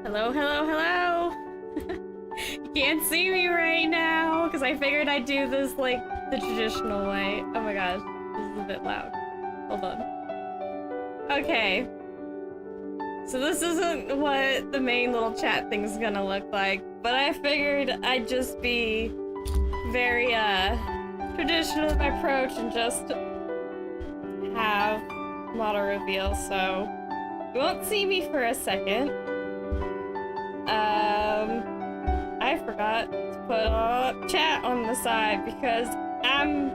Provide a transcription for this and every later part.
Hello, hello, hello! You can't see me right now, because I figured I'd do this, like, the traditional way. Oh my gosh, this is a bit loud. Hold on. Okay. So this isn't what the main little chat thing's gonna look like, but I figured I'd just be very, traditional in my approach and just have model reveal, so you won't see me for a second. I forgot to put chat on the side because I'm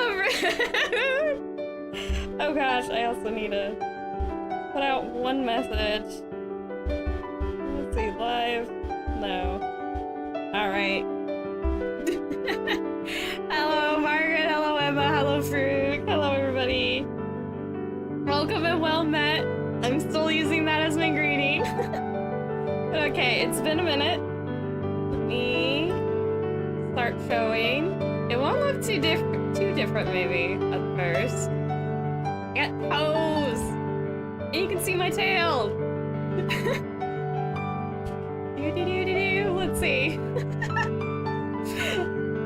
rude. Oh gosh, I also need to put out one message. Let's see, live? No. Alright. Hello Margaret, hello Emma, hello Fruit, hello everybody. Welcome and well met. I'm still using that as my greeting. Okay, it's been a minute. Let me start showing. It won't look too different maybe at first. I got toes! And you can see my tail! Let's see.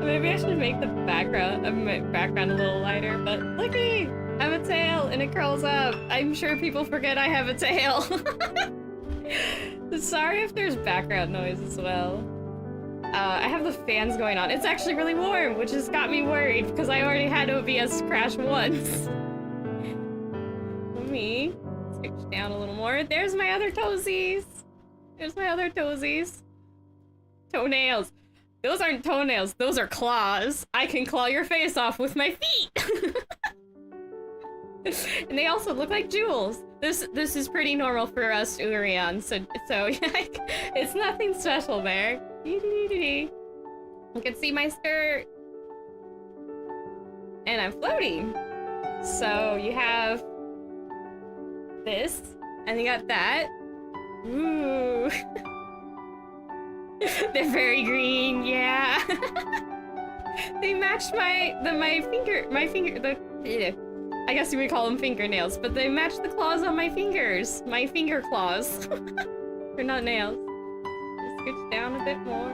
Maybe I should make the background a little lighter, but look at me! I have a tail and it curls up. I'm sure people forget I have a tail. Sorry if there's background noise as well. I have the fans going on. It's actually really warm, which has got me worried because I already had OBS crash once. Let me switch down a little more. There's my other toesies. There's my other toesies. Toenails. Those aren't toenails. Those are claws. I can claw your face off with my feet. And they also look like jewels. This is pretty normal for us Urians, so it's nothing special there. You can see my skirt. And I'm floating. So you have this, and you got that. Ooh. They're very green, yeah. They matched my finger, I guess you would call them fingernails, but they match the claws on my fingers. My finger claws. They're not nails. Just scooch down a bit more.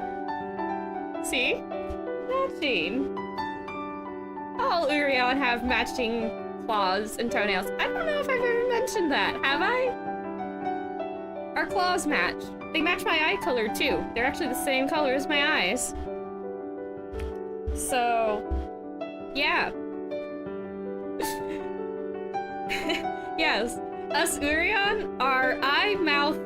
See? Matching. All Urion have matching claws and toenails. I don't know if I've ever mentioned that. Have I? Our claws match. They match my eye color too. They're actually the same color as my eyes. So, yeah. Yes, us Urion, our eye, mouth,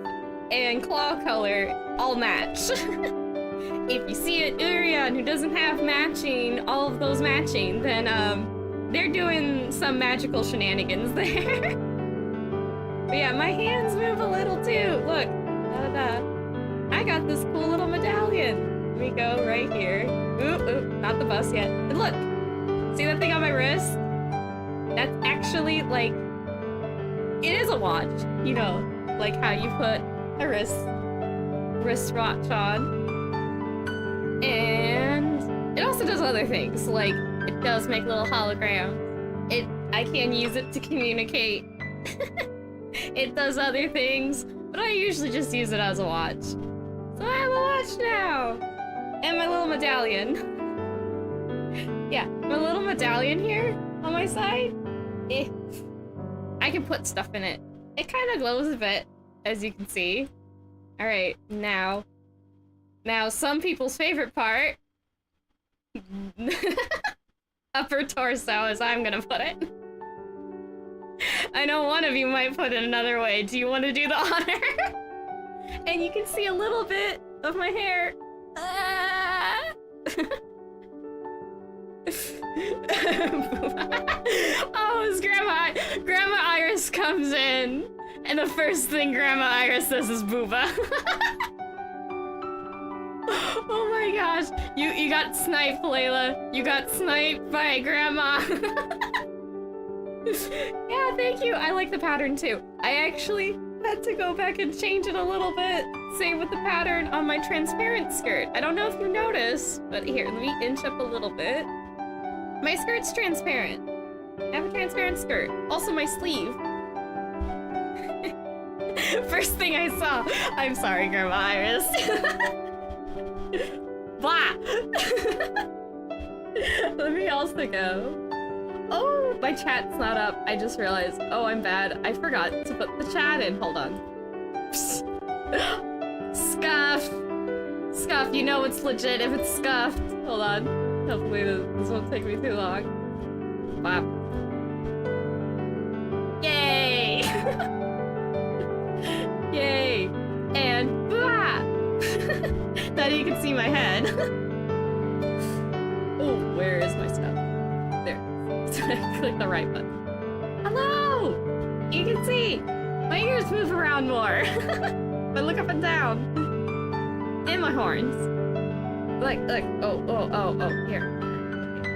and claw color all match. If you see an Urion who doesn't have matching, all of those matching, then they're doing some magical shenanigans there. But yeah, my hands move a little too. Look, I got this cool little medallion. Let me go right here. Oop, not the bus yet. And look, see that thing on my wrist? That's actually like, it is a watch, you know, like how you put a wristwatch on. And it also does other things, like it does make little holograms. I can use it to communicate. It does other things, but I usually just use it as a watch. So I have a watch now! And my little medallion. Yeah, my little medallion here on my side. I can put stuff in it. It kind of glows a bit, as you can see. Alright, now Now, some people's favorite part, upper torso, as I'm gonna put it. I know one of you might put it another way. Do you want to do the honor? And you can see a little bit of my hair. Oh, as Grandma Iris comes in, and the first thing Grandma Iris says is booba. Oh my gosh, you got sniped, Layla. You got sniped by Grandma. Yeah, thank you. I like the pattern too. I actually had to go back and change it a little bit. Same with the pattern on my transparent skirt. I don't know if you noticed, but here, let me inch up a little bit. My skirt's transparent. I have a transparent skirt. Also my sleeve. First thing I saw. I'm sorry, Grandma Iris. Blah! Let me also go. Oh, my chat's not up. I just realized. Oh, I'm bad. I forgot to put the chat in. Hold on. Scuff! Scuff, you know it's legit if it's scuffed. Hold on. Hopefully this won't take me too long. Wow. Yay! Yay! And blah! Now you can see my head. Oh, where is my stuff? There. Click the right button. Hello! You can see! My ears move around more. But look up and down. And my horns. Like, oh, here.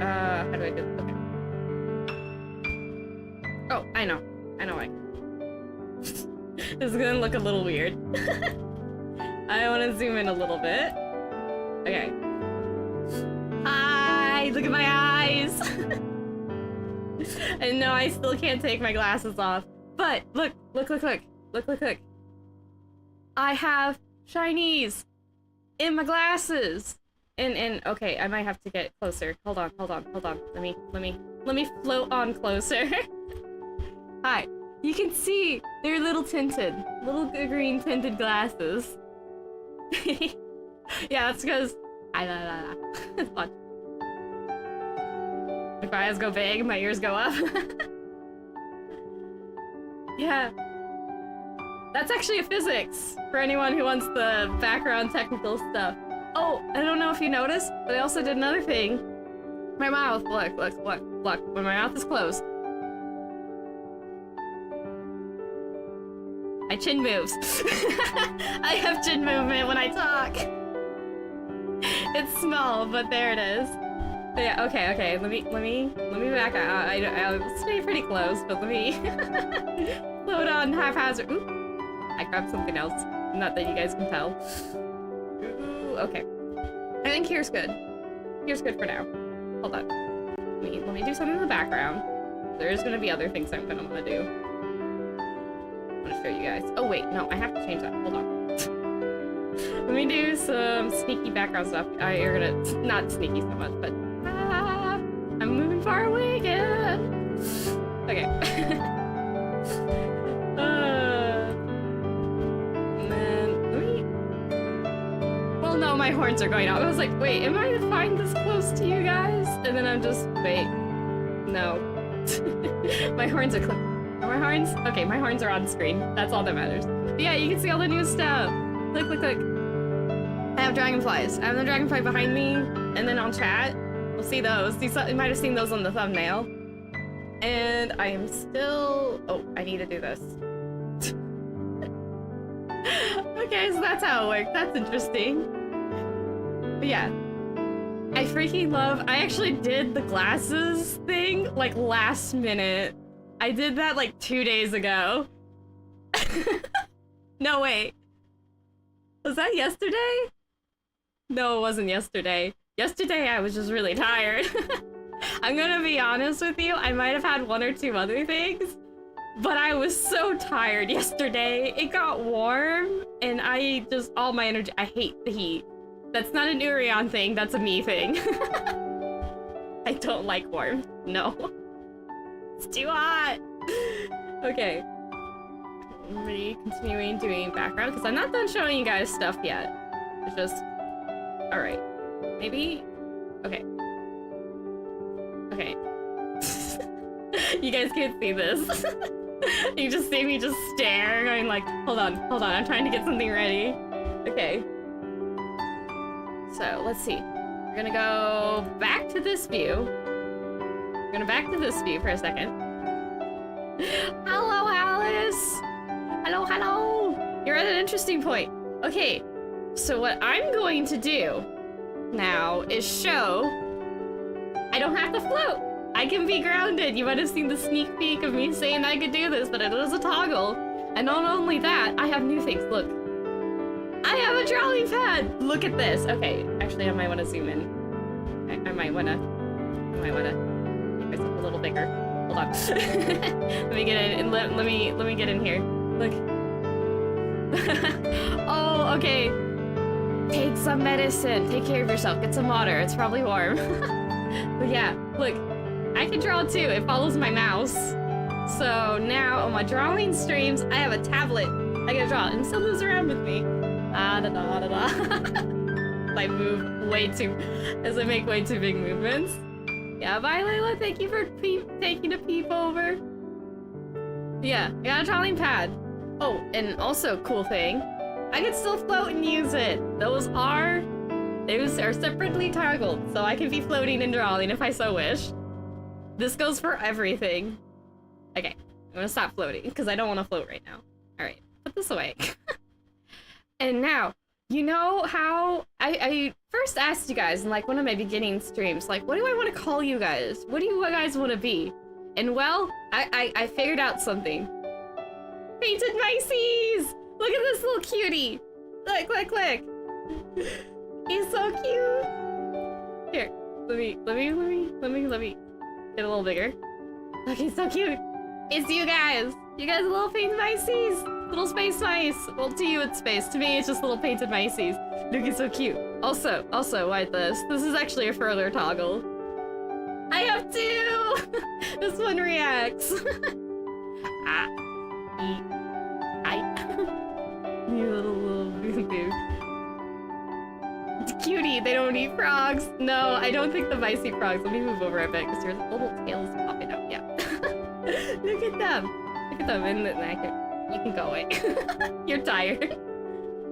How do I do it? Okay. Oh, I know I can. This is gonna look a little weird. I wanna zoom in a little bit. Okay. Hi! Look at my eyes! And no, I still can't take my glasses off. But, look. I have shinies in my glasses. And okay, I might have to get closer. Hold on. Let me float on closer. Hi. You can see they're little green tinted glasses. Yeah, that's because watch. If my eyes go big, my ears go up. Yeah. That's actually a physics for anyone who wants the background technical stuff. Oh, I don't know if you noticed, but I also did another thing. My mouth, look. When my mouth is closed. My chin moves. I have chin movement when I talk. It's small, but there it is. But yeah, okay. Let me back out. I'll stay pretty close, but let me float on haphazard. Ooh, I grabbed something else. Not that you guys can tell. Ooh, okay. I think here's good. Here's good for now. Hold on. Let me do something in the background. There's gonna be other things I'm gonna wanna do. I'm gonna show you guys. Oh wait, no, I have to change that. Hold on. Let me do some sneaky background stuff. You're gonna not sneaky so much, but I'm moving far away again. Okay. And then let me. Well, no, my horns are going out. I was like, wait, am I fine this close to you guys? And then I'm just wait. No. My horns are clipped. Are my horns? Okay, my horns are on screen. That's all that matters. But yeah, you can see all the new stuff. Look. I have dragonflies. I have the dragonfly behind me, and then on chat, we'll see those. You might have seen those on the thumbnail. And I am still... Oh, I need to do this. Okay, so that's how it works. That's interesting. But yeah. I freaking love... I actually did the glasses thing, like, last minute. I did that, like, 2 days ago. No, wait. Was that yesterday? No, it wasn't yesterday. Yesterday, I was just really tired. I'm gonna be honest with you, I might have had 1 or 2 other things, but I was so tired yesterday. It got warm, and I just, all my energy, I hate the heat. That's not an Urion thing, that's a me thing. I don't like warmth, no. It's too hot. Okay. I'm continuing doing background, because I'm not done showing you guys stuff yet. It's just Alright. Maybe? Okay. Okay. You guys can't see this. You just see me just stare, going like, hold on, I'm trying to get something ready. Okay. So, let's see. We're gonna go back to this view. We're gonna back to this view for a second. Hello, Alice! Hello! You're at an interesting point. Okay, so what I'm going to do now is show I don't have to float. I can be grounded. You might have seen the sneak peek of me saying I could do this, but it is a toggle. And not only that, I have new things. Look. I have a trolley pad! Look at this. Okay, actually I might want to zoom in. I might wanna make myself a little bigger. Hold on. Let me get in and let me get in here. Look. Oh, okay. Take some medicine. Take care of yourself. Get some water. It's probably warm. But yeah, look. I can draw too. It follows my mouse. So now on my drawing streams, I have a tablet. I can draw and still moves around with me. Ah, da da da da. I move way too, as I make way too big movements. Yeah, bye Layla. Thank you for taking a peep over. Yeah, I got a drawing pad. Oh, and also cool thing, I can still float and use it. Those are separately toggled, so I can be floating and drawing if I so wish. This goes for everything. Okay, I'm gonna stop floating because I don't want to float right now. All right, put this away. And now, you know how I first asked you guys in like one of my beginning streams, like, what do I want to call you guys? What do you guys want to be? And well, I figured out something. Painted Mices! Look at this little cutie! Look. He's so cute! Here, let me get a little bigger. Look, he's so cute! It's you guys! You guys are little painted mices! Little space mice! Well, to you it's space. To me, it's just little painted mices. Look, he's so cute. Also, why this? This is actually a further toggle. I have two! This one reacts. You little boo. It's cutie, they don't eat frogs. No, I don't think the mice eat frogs. Let me move over a bit because your little tail's popping out. Yeah. Look at them. And you can go away. You're tired.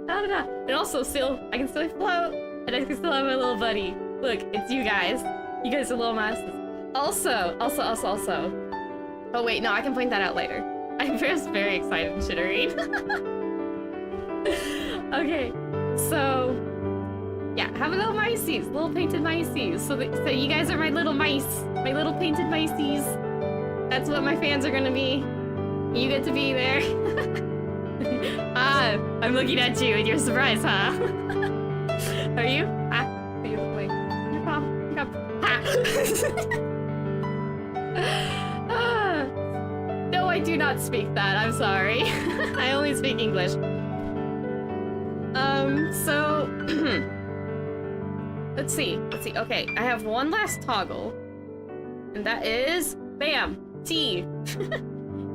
And also I can still float and I can still have my little buddy. Look, it's you guys. You guys are little masses. Also. Oh wait, no, I can point that out later. I'm just very excited and chittering. Okay, so yeah, have a little mices, little painted mices. So you guys are my little mice, my little painted mices. That's what my fans are gonna be. You get to be there. I'm looking at you and you're surprised, huh? Are you? Are you looking? You're calm. No, I do not speak that. I'm sorry. I only speak English. So let's see. Okay, I have one last toggle, and that is bam, T.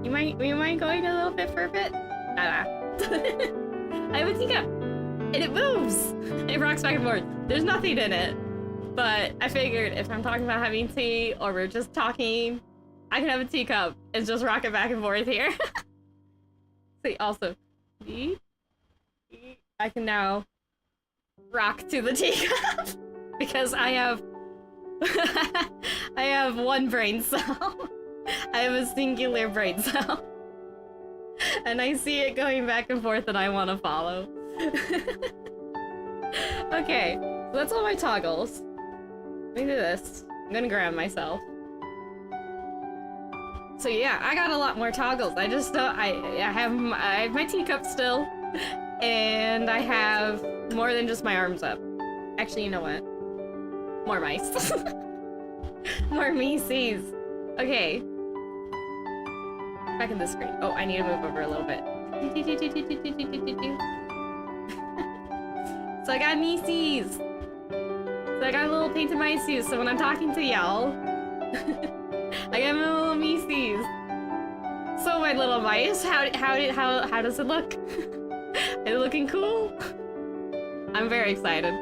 You mind going a little bit for a bit? I have a teacup, and it moves. It rocks back and forth. There's nothing in it, but I figured if I'm talking about having tea or we're just talking, I can have a teacup and just rock it back and forth here. See, also, I can now rock to the teacup because I have one brain cell. I have a singular brain cell. And I see it going back and forth and I want to follow. Okay, so that's all my toggles. Let me do this. I'm gonna ground myself. So yeah, I got a lot more toggles. I just don't, I have my teacup still. And I have more than just my arms up. Actually, you know what? More mice. More mices. Okay. Back in the screen. Oh, I need to move over a little bit. So I got mices. So I got a little painted mices. So when I'm talking to y'all, I got my little mices. So my little mice, how does it look? Are they looking cool? I'm very excited.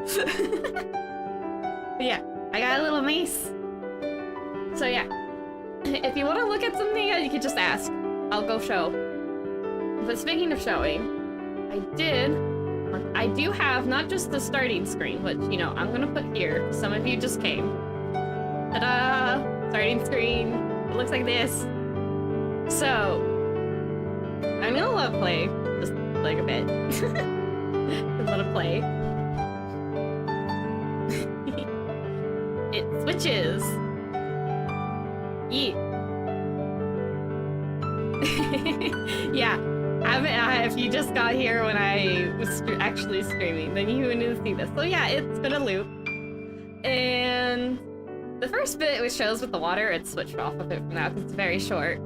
But yeah, I got a little mace. So yeah, if you want to look at something, you could just ask. I'll go show. But speaking of showing, I do have not just the starting screen, which, you know, I'm gonna put here. Some of you just came. Ta-da! Starting screen. It looks like this. So, I'm gonna let it play. Just like a bit. Just let it play. It switches. Yeah. Yeah. If you just got here when I was actually streaming, then you wouldn't see this. So yeah, it's been a loop. And the first bit which shows with the water, it's switched off of it for now because it's very short.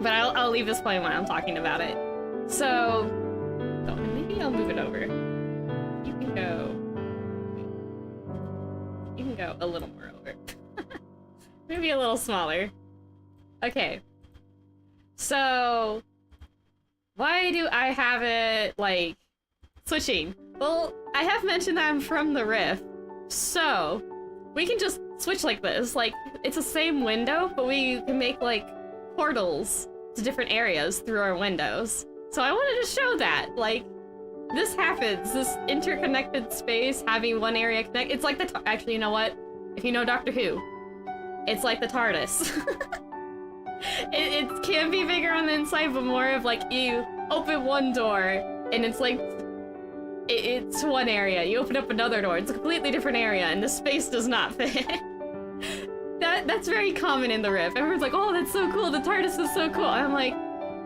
But I'll leave this playing when I'm talking about it. So, maybe I'll move it over. You can go a little more over. Maybe a little smaller. Okay. So, why do I have it, like, switching? Well, I have mentioned that I'm from the Rift, so we can just switch like this. Like, it's the same window, but we can make, like, portals to different areas through our windows. So I wanted to show that, like, this happens, this interconnected space, having one area connect. It's like the, actually, you know what? If you know Doctor Who, it's like the TARDIS. It can be bigger on the inside, but more of like you open one door and it's like it's one area. You open up another door, it's a completely different area, and the space does not fit. That's very common in the Rift. Everyone's like, "Oh, that's so cool. The TARDIS is so cool." I'm like,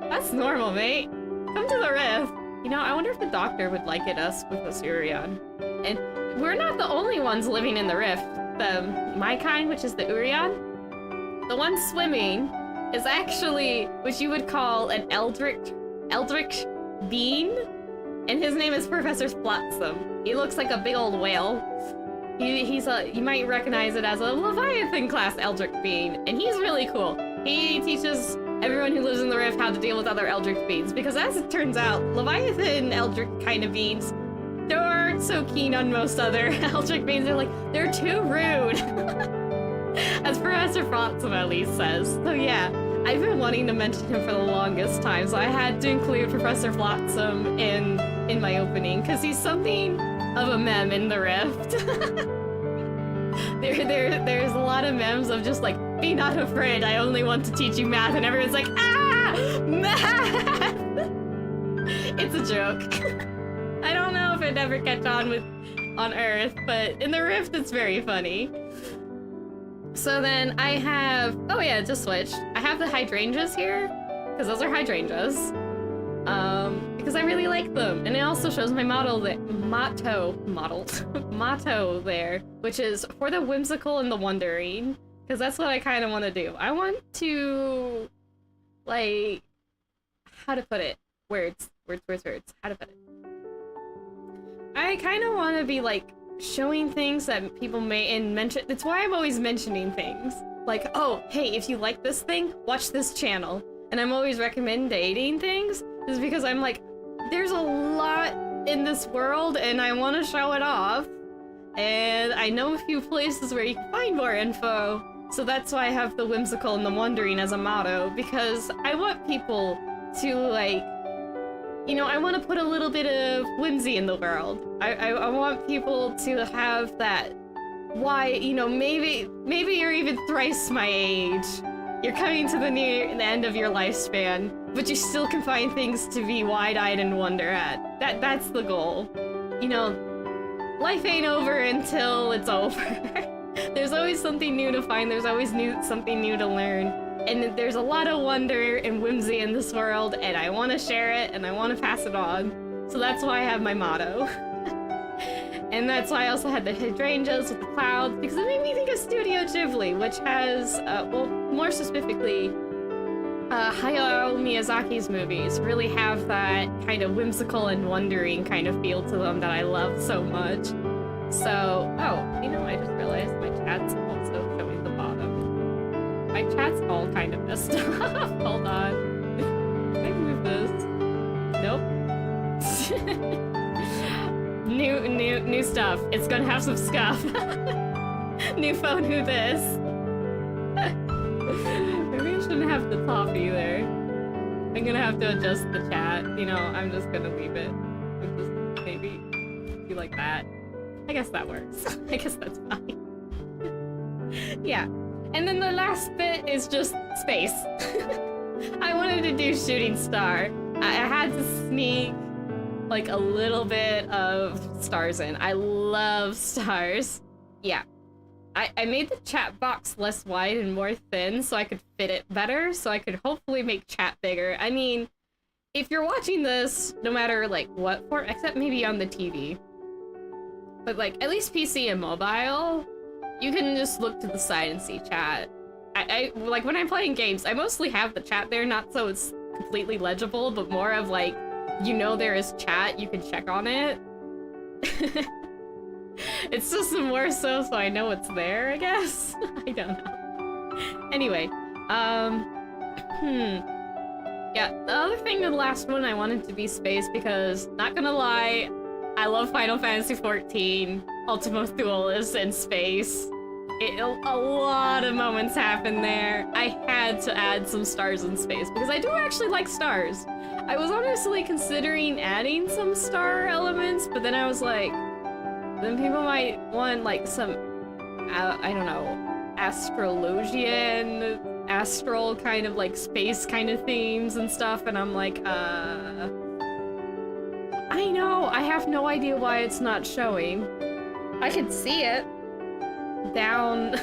"That's normal, mate. Come to the Rift." You know, I wonder if the Doctor would like it us with us Urian. And we're not the only ones living in the Rift. My kind, which is the Urian, the one swimming, is actually what you would call an eldritch being, and his name is Professor Flotsam. He looks like a big old whale. You might recognize it as a Leviathan class eldritch being, and he's really cool. He teaches everyone who lives in the Rift how to deal with other eldritch beings, because as it turns out, Leviathan eldritch kind of beings, they aren't so keen on most other eldritch beings. They're like, they're too rude. As Professor Flotsam at least says. So yeah, I've been wanting to mention him for the longest time, so I had to include Professor Flotsam in my opening, because he's something of a meme in the Rift. There's a lot of memes of just like, be not afraid, I only want to teach you math, and everyone's like, ah, math! It's a joke. I don't know if it'd ever catch on Earth, but in the Rift it's very funny. So then I have, oh yeah, it just switched. I have the hydrangeas here, because those are hydrangeas. Because I really like them. And it also shows my motto there, which is for the whimsical and the wondering. Because that's what I kind of want to do. I want to, like, how to put it? Words. How to put it? I kind of want to be, like, showing things that people may mention. That's why I'm always mentioning things. Like, oh, hey, if you like this thing, watch this channel. And I'm always recommending things, is because I'm like, there's a lot in this world and I want to show it off. And I know a few places where you can find more info. So that's why I have the whimsical and the wondering as a motto, because I want people to, like, you know, I want to put a little bit of whimsy in the world. I want people to have that, why, you know, maybe you're even thrice my age. You're coming to the end of your lifespan, but you still can find things to be wide-eyed and wonder at. That's the goal. You know, life ain't over until it's over. There's always something new to find, there's always something new to learn. And there's a lot of wonder and whimsy in this world, and I want to share it, and I want to pass it on. So that's why I have my motto. And that's why I also had the hydrangeas with the clouds, because it made me think of Studio Ghibli, which has, well, more specifically, Hayao Miyazaki's movies really have that kind of whimsical and wondering kind of feel to them that I love so much. So, oh, you know, I just realized my chat's also showing the bottom. My chat's all kind of messed up. Hold on. Can I move this? Nope. New stuff. It's gonna have some scuff. New phone, who this? Maybe I shouldn't have the top either. I'm gonna have to adjust the chat. You know, I'm just gonna leave it. Just maybe be like that. I guess that works. I guess that's fine. Yeah. And then the last bit is just space. I wanted to do shooting star. I had to sneak like a little bit of stars in. I love stars. Yeah. I made the chat box less wide and more thin so I could fit it better, so I could hopefully make chat bigger. I mean, if you're watching this, no matter like what form, except maybe on the TV, but like at least PC and mobile, you can just look to the side and see chat. I like when I'm playing games, I mostly have the chat there, not so it's completely legible, but more of like, you know there is chat, you can check on it. It's just more so I know it's there, I guess. I don't know. Anyway, yeah, the other thing, the last one I wanted to be space because, not gonna lie, I love Final Fantasy XIV, Ultima Thule is in space. A lot of moments happen there. I had to add some stars in space because I do actually like stars. I was honestly considering adding some star elements, but then I was like, then people might want like some, I don't know, astrologian, astral kind of like space kind of themes and stuff, and I'm like, I know, I have no idea why it's not showing. I can see it down.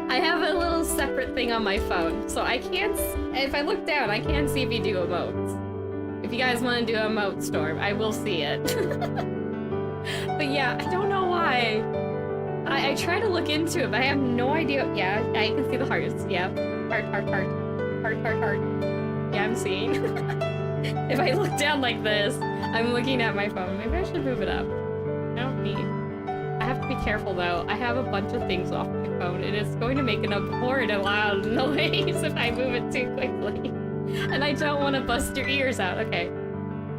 I have a little separate thing on my phone, so I can't, if I look down, I can see if you do emotes. If you guys want to do emote storm, I will see it. But yeah, I don't know why. I try to look into it, but I have no idea. Yeah, I can see the hearts. Yeah. Heart. Yeah, I'm seeing. If I look down like this, I'm looking at my phone. Maybe I should move it up. I don't need. I have to be careful though. I have a bunch of things off my phone, and it's going to make an abhorrent loud noise if I move it too quickly. And I don't want to bust your ears out. Okay.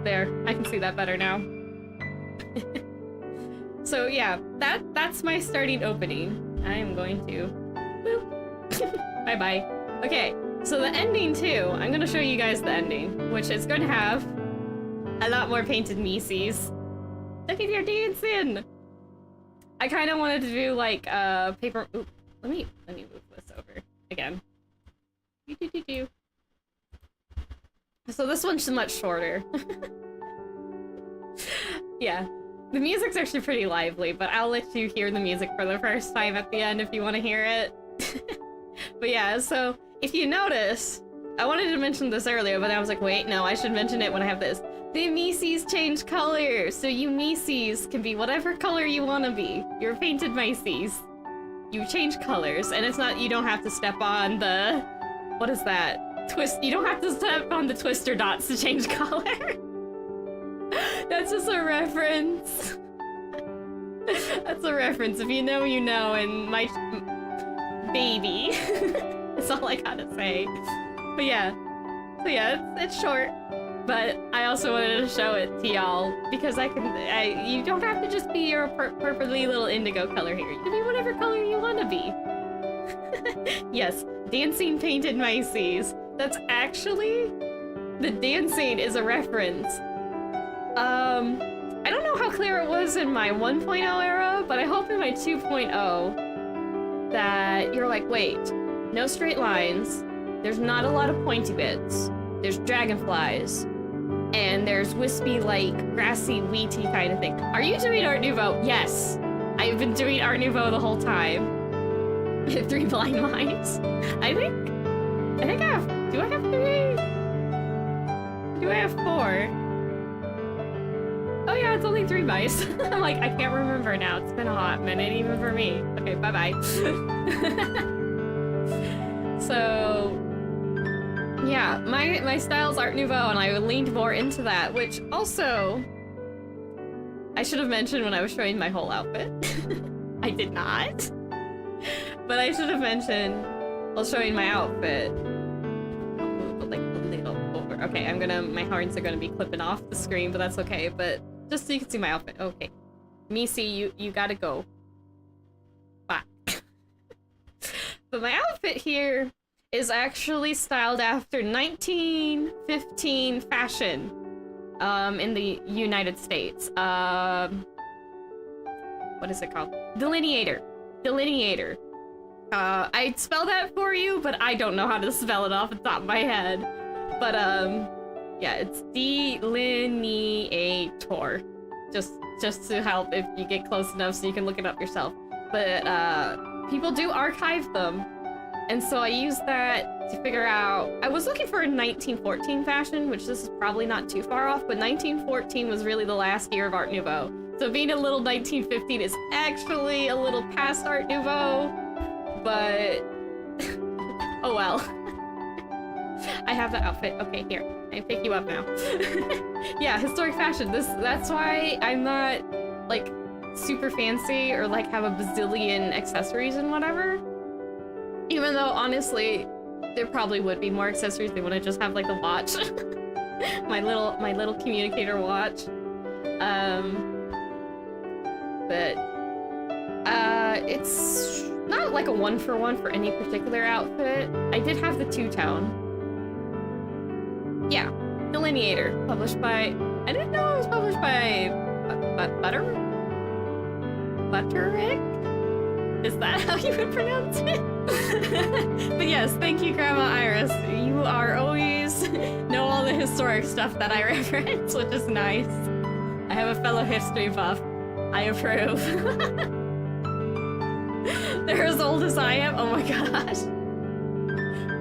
There. I can see that better now. So yeah, that's my starting opening. I am going to boop. Bye-bye. Okay, so the ending too, I'm gonna show you guys the ending, which is gonna have a lot more painted Mises. Look at your dancing! I kinda wanted to do like paper. Oop, let me move this over again. So this one's much shorter. Yeah. The music's actually pretty lively, but I'll let you hear the music for the first time at the end if you want to hear it. But yeah, so if you notice, I wanted to mention this earlier, but I was like, wait, no, I should mention it when I have this. The Mises change color, so you Mises can be whatever color you want to be. You're painted Mises. You change colors, and it's not, you don't have to step on the, what is that? You don't have to step on the twister dots to change color. That's just a reference. That's a reference. If you know, you know, and my baby. That's all I gotta say. But yeah. So yeah, it's short. But I also wanted to show it to y'all because you don't have to just be your perfectly little indigo color here. You can be whatever color you want to be. Yes, dancing painted Mises. That's actually, the dancing is a reference. I don't know how clear it was in my 1.0 era, but I hope in my 2.0 that you're like, wait, no straight lines, there's not a lot of pointy bits, there's dragonflies, and there's wispy, like, grassy, wheaty kind of thing. Are you doing Art Nouveau? Yes! I've been doing Art Nouveau the whole time. 3 blind mice. I think I have, do I have 3? Do I have 4? Oh yeah, it's only 3 mice. I'm like, I can't remember now. It's been a hot minute, even for me. Okay, bye-bye. So, yeah, my style's Art Nouveau, and I leaned more into that, which also, I should have mentioned when I was showing my whole outfit. I did not. But I should have mentioned while showing my outfit. I'll move it like a little over. Okay, my horns are gonna be clipping off the screen, but that's okay. But just so you can see my outfit. Okay. Missy, you gotta go. Bye. But my outfit here is actually styled after 1915 fashion in the United States. What is it called? Delineator. Delineator. I'd spell that for you, but I don't know how to spell it off the top of my head. But, yeah, it's delineator. Just to help if you get close enough so you can look it up yourself. But, people do archive them. And so I used that to figure out... I was looking for a 1914 fashion, which this is probably not too far off, but 1914 was really the last year of Art Nouveau. So being a little 1915 is actually a little past Art Nouveau, but... oh well. I have the outfit. Okay, here. I pick you up now. Yeah, historic fashion. That's why I'm not, like, super fancy or, like, have a bazillion accessories and whatever. Even though, honestly, there probably would be more accessories. They wouldn't just have, like, the watch. my little communicator watch. But it's not like a one-for-one for any particular outfit. I did have the two-tone. Yeah, Delineator, published by... I didn't know it was published by... Butterick? Is that how you would pronounce it? But yes, thank you, Grandma Iris. You are always know all the historic stuff that I reference, which is nice. I have a fellow history buff. I approve. They're as old as I am. Oh my gosh.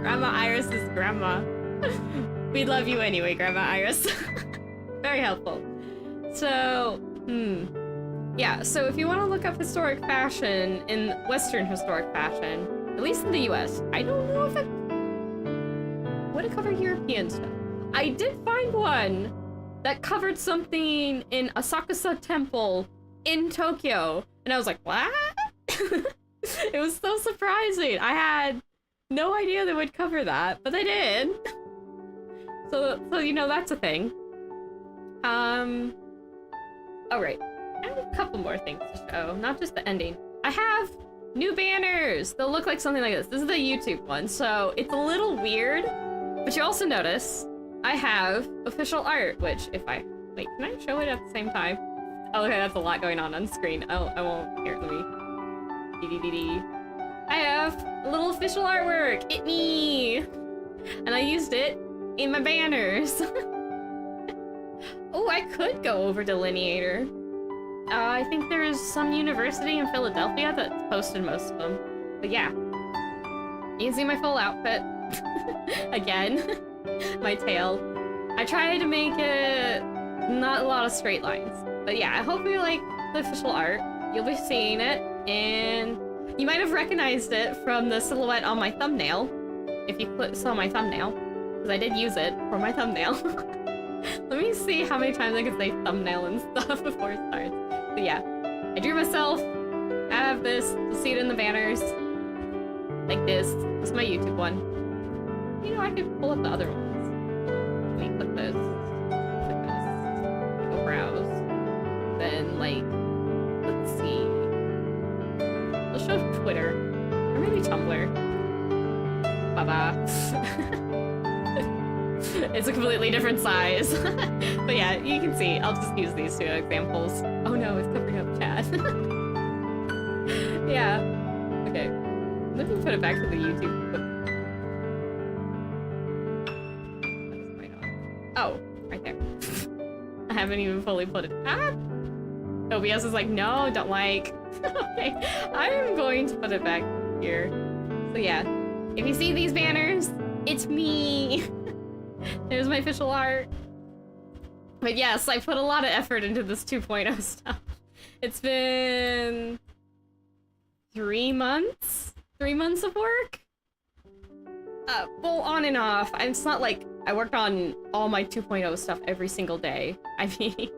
Grandma Iris is grandma. We love you anyway, Grandma Iris. Very helpful. So, yeah, so if you want to look up historic fashion in Western historic fashion, at least in the US, I don't know if it would it cover European stuff. I did find one that covered something in Asakusa Temple in Tokyo, and I was like, what? It was so surprising. I had no idea they would cover that, but they did. So you know, that's a thing. Alright. I have a couple more things to show, not just the ending. I have new banners! They'll look like something like this. This is the YouTube one, so it's a little weird, but you also notice I have official art, which if I... Wait, can I show it at the same time? Oh, okay, that's a lot going on screen. I won't... Here, let me... I have a little official artwork! It me! And I used it in my banners. Oh, I could go over Delineator. I think there's some university in Philadelphia that's posted most of them. But yeah. You can see my full outfit. Again. My tail. I tried to make it not a lot of straight lines. But yeah, I hope you like the official art. You'll be seeing it, and you might have recognized it from the silhouette on my thumbnail. If you saw my thumbnail. Because I did use it for my thumbnail. Let me see how many times I can say thumbnail and stuff before it starts. But yeah, I drew myself. I have this. You'll see it in the banners. Like this. This is my YouTube one. You know, I could pull up the other ones. Let me click this. Click this. Go browse. Then, like, let's see. Let's show Twitter. Or maybe Tumblr. Bye-bye. It's a completely different size. But yeah, you can see. I'll just use these two examples. Oh no, it's covering up chat. Yeah. Okay. Let me put it back to the YouTube. What is going on? Oh, right there. I haven't even fully put it. Ah! OBS is like, no, don't like. Okay, I'm going to put it back here. So yeah, if you see these banners, it's me. There's my official art. But yes, I put a lot of effort into this 2.0 stuff. It's been 3 months? 3 months of work? Well, on and off. It's not like I worked on all my 2.0 stuff every single day. I mean,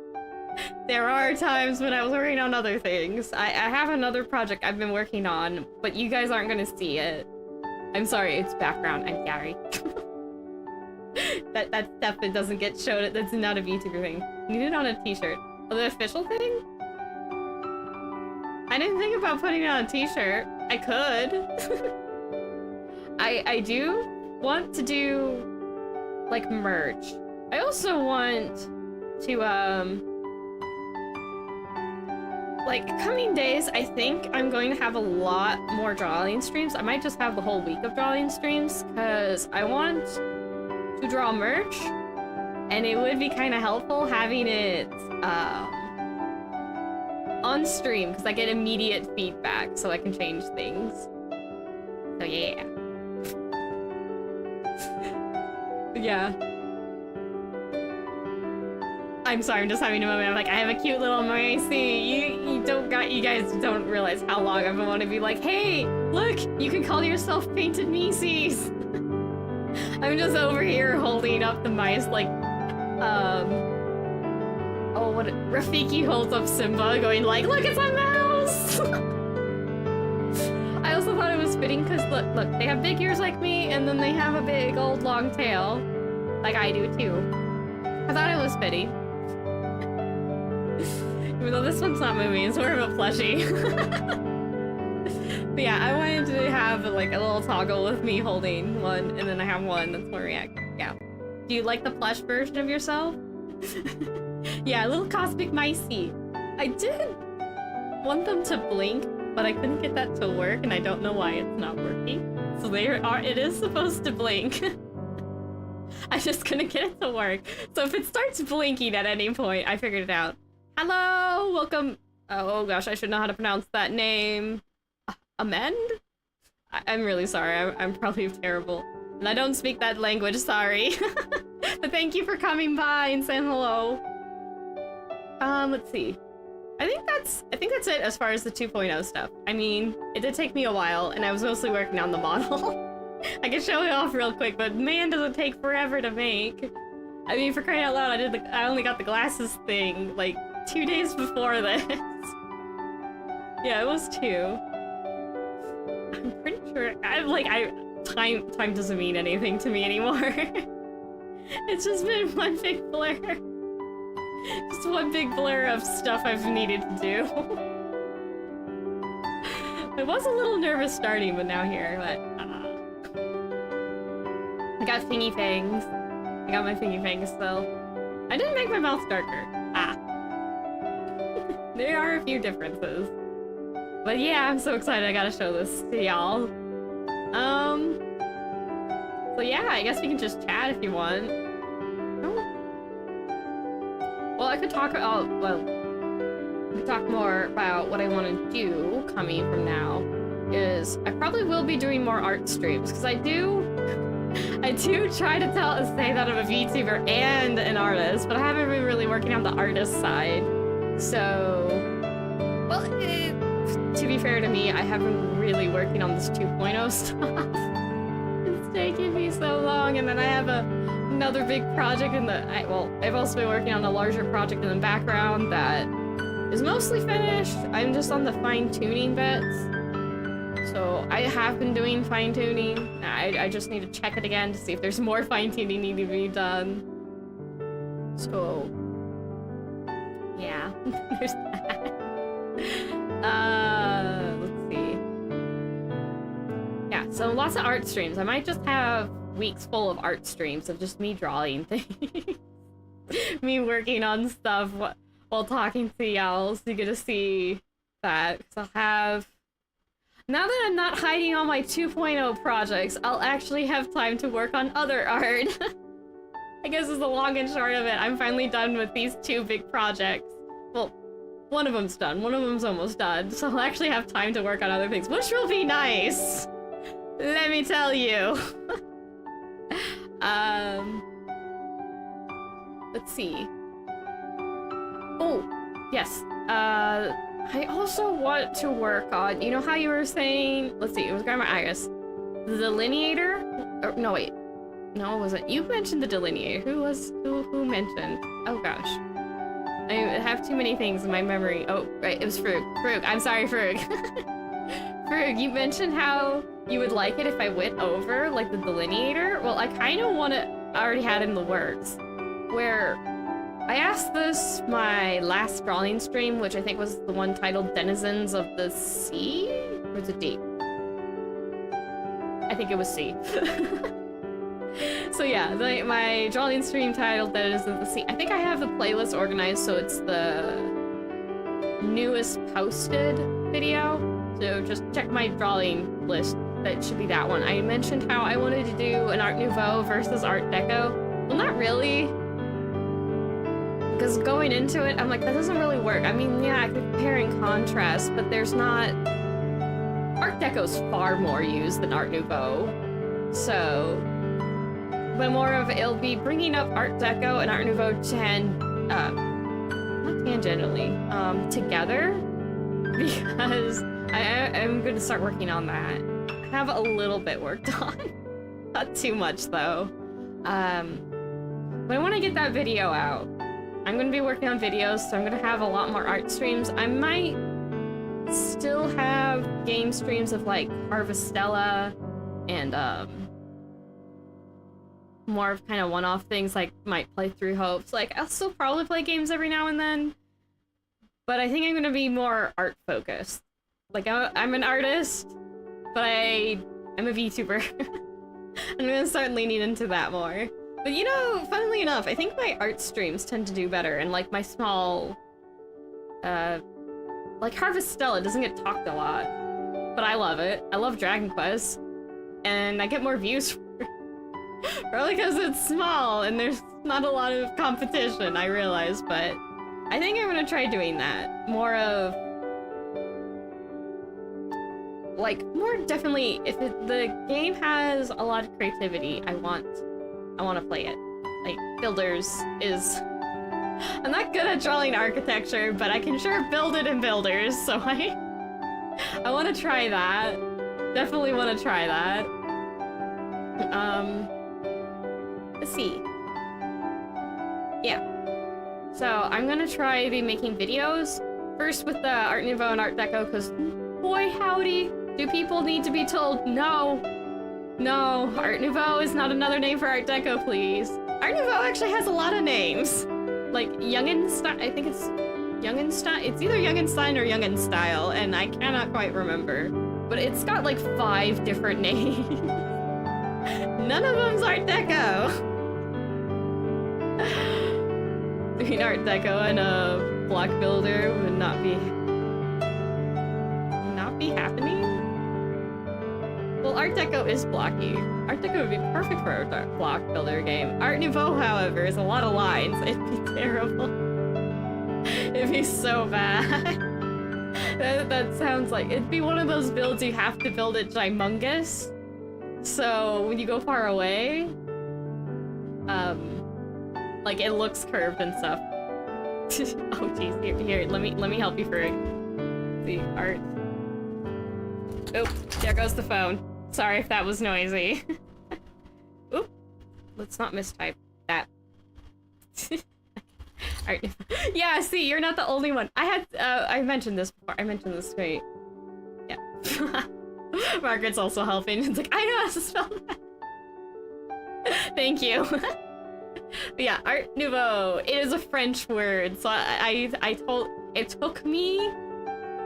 there are times when I was working on other things. I have another project I've been working on, but you guys aren't gonna see it. I'm sorry, it's background. I'm Gary. That stuff that doesn't get showed. That's not a VTuber thing. You need it on a t-shirt. Oh, the official thing? I didn't think about putting it on a t-shirt. I could. I do want to do like merch. I also want to like coming days, I think I'm going to have a lot more drawing streams. I might just have the whole week of drawing streams because I want to draw merch, and it would be kind of helpful having it on stream because I get immediate feedback so I can change things. So yeah. Yeah. I'm sorry, I'm just having a moment. I'm like, I have a cute little Macy. You guys don't realize how long I've been wanting to be like, hey, look, you can call yourself Painted Macy's. I'm just over here holding up the mice like, oh, what Rafiki holds up Simba, going like, look, it's a mouse. I also thought it was fitting because look, they have big ears like me, and then they have a big old long tail, like I do too. I thought it was fitting. Even though this one's not moving, it's sort of a plushie. But yeah, I wanted to have like a little toggle with me holding one, and then I have one that's more reactive. Yeah. Do you like the plush version of yourself? Yeah, little cosmic micey. I did want them to blink, but I couldn't get that to work, and I don't know why it's not working. So it is supposed to blink. I just couldn't get it to work. So if it starts blinking at any point, I figured it out. Hello, welcome. Oh gosh, I should know how to pronounce that name. Amend? I'm really sorry. I'm probably terrible, and I don't speak that language. Sorry. But thank you for coming by and saying hello. Let's see. I think that's it as far as the 2.0 stuff. I mean, it did take me a while, and I was mostly working on the model. I can show it off real quick, but man, does it take forever to make. I mean, for crying out loud, I only got the glasses thing like 2 days before this. Yeah, it was 2. I'm pretty sure time doesn't mean anything to me anymore. It's just been one big blur. Just one big blur of stuff I've needed to do. I was a little nervous starting, but now here, but I got thingy fangs. I got my thingy fangs still. I didn't make my mouth darker. There are a few differences. But yeah, I'm so excited I gotta show this to y'all. So yeah, I guess we can just chat if you want. Well, I could talk about, we could talk more about what I want to do coming from now. Is I probably will be doing more art streams, because I do try to say that I'm a VTuber and an artist, but I haven't been really working on the artist side. So, well, to be fair to me, I haven't been really working on this 2.0 stuff. It's taking me so long, and then I have another big project I've also been working on a larger project in the background that is mostly finished. I'm just on the fine-tuning bits. So I have been doing fine-tuning. I just need to check it again to see if there's more fine-tuning needing to be done. So yeah, there's that. Let's see. Yeah, so lots of art streams. I might just have weeks full of art streams of just me drawing things. Me working on stuff while talking to y'all, so you get to see that. So I'll have... Now that I'm not hiding all my 2.0 projects, I'll actually have time to work on other art. I guess is the long and short of it. I'm finally done with these 2 big projects. Well, one of them's done. One of them's almost done. So I'll actually have time to work on other things, which will be nice. Let me tell you. Let's see. Oh, yes. I also want to work on, you know how you were saying, let's see, it was Grandma Agus. The delineator? Or, no, wait. No, it wasn't. You mentioned the delineator. Who mentioned? Oh gosh. I have too many things in my memory. Oh, right, it was Frug. Frug, I'm sorry, Frug. Frug, you mentioned how you would like it if I went over, like, the delineator? Well, I kind of want to, I already had it in the works, where I asked this my last drawing stream, which I think was the one titled Denizens of the Sea? Or was it D? I think it was C. So yeah, my drawing stream titled Denizens of the Sea. I think I have the playlist organized so it's the newest posted video. So just check my drawing list. That should be that one. I mentioned how I wanted to do an Art Nouveau versus Art Deco. Well, not really. Because going into it, I'm like, that doesn't really work. I mean, yeah, I could compare and contrast, but there's not... Art Deco's far more used than Art Nouveau. So... But more of it'll be bringing up Art Deco and Art Nouveau not tangentially, together. Because I'm going to start working on that. I have a little bit worked on. Not too much, though. But I want to get that video out. I'm going to be working on videos, so I'm going to have a lot more art streams. I might still have game streams of, like, Harvestella and, more of kind of one-off things, like, might play through Hopes. Like, I'll still probably play games every now and then. But I think I'm going to be more art-focused. Like, I'm an artist, but I'm a VTuber. I'm going to start leaning into that more. But you know, funnily enough, I think my art streams tend to do better, and like my small, like Harvestella doesn't get talked a lot, but I love it. I love Dragon Quest, and I get more views for it. Probably because it's small and there's not a lot of competition, I realize, but I think I'm gonna try doing that. More of, like, more definitely, if the game has a lot of creativity, I want to play it. Like, Builders is... I'm not good at drawing architecture, but I can sure build it in Builders, so I want to try that. Definitely want to try that. Let's see. Yeah. So, I'm gonna try be making videos. First with the Art Nouveau and Art Deco, because boy howdy, do people need to be told no. No, Art Nouveau is not another name for Art Deco, please. Art Nouveau actually has a lot of names. Like, Jungenstein, I think it's Jungenstein. It's either Jungenstein or Jungenstyle, and I cannot quite remember. But it's got like 5 different names. None of them's Art Deco. Doing Art Deco and a block builder would not be happening. Well, Art Deco is blocky. Art Deco would be perfect for a block builder game. Art Nouveau, however, is a lot of lines. It'd be terrible. It'd be so bad. that sounds like... It'd be one of those builds you have to build it gymongous. So, when you go far away... like, it looks curved and stuff. Oh, jeez. Here, let me help you for the art. Oop, there goes the phone. Sorry if that was noisy. Oop, let's not mistype that. Alright. Yeah, see, you're not the only one. I mentioned this before. I mentioned this straight. Yeah. Margaret's also helping. It's like, I know how to spell that. Thank you. But yeah, Art Nouveau. It is a French word, so it took me...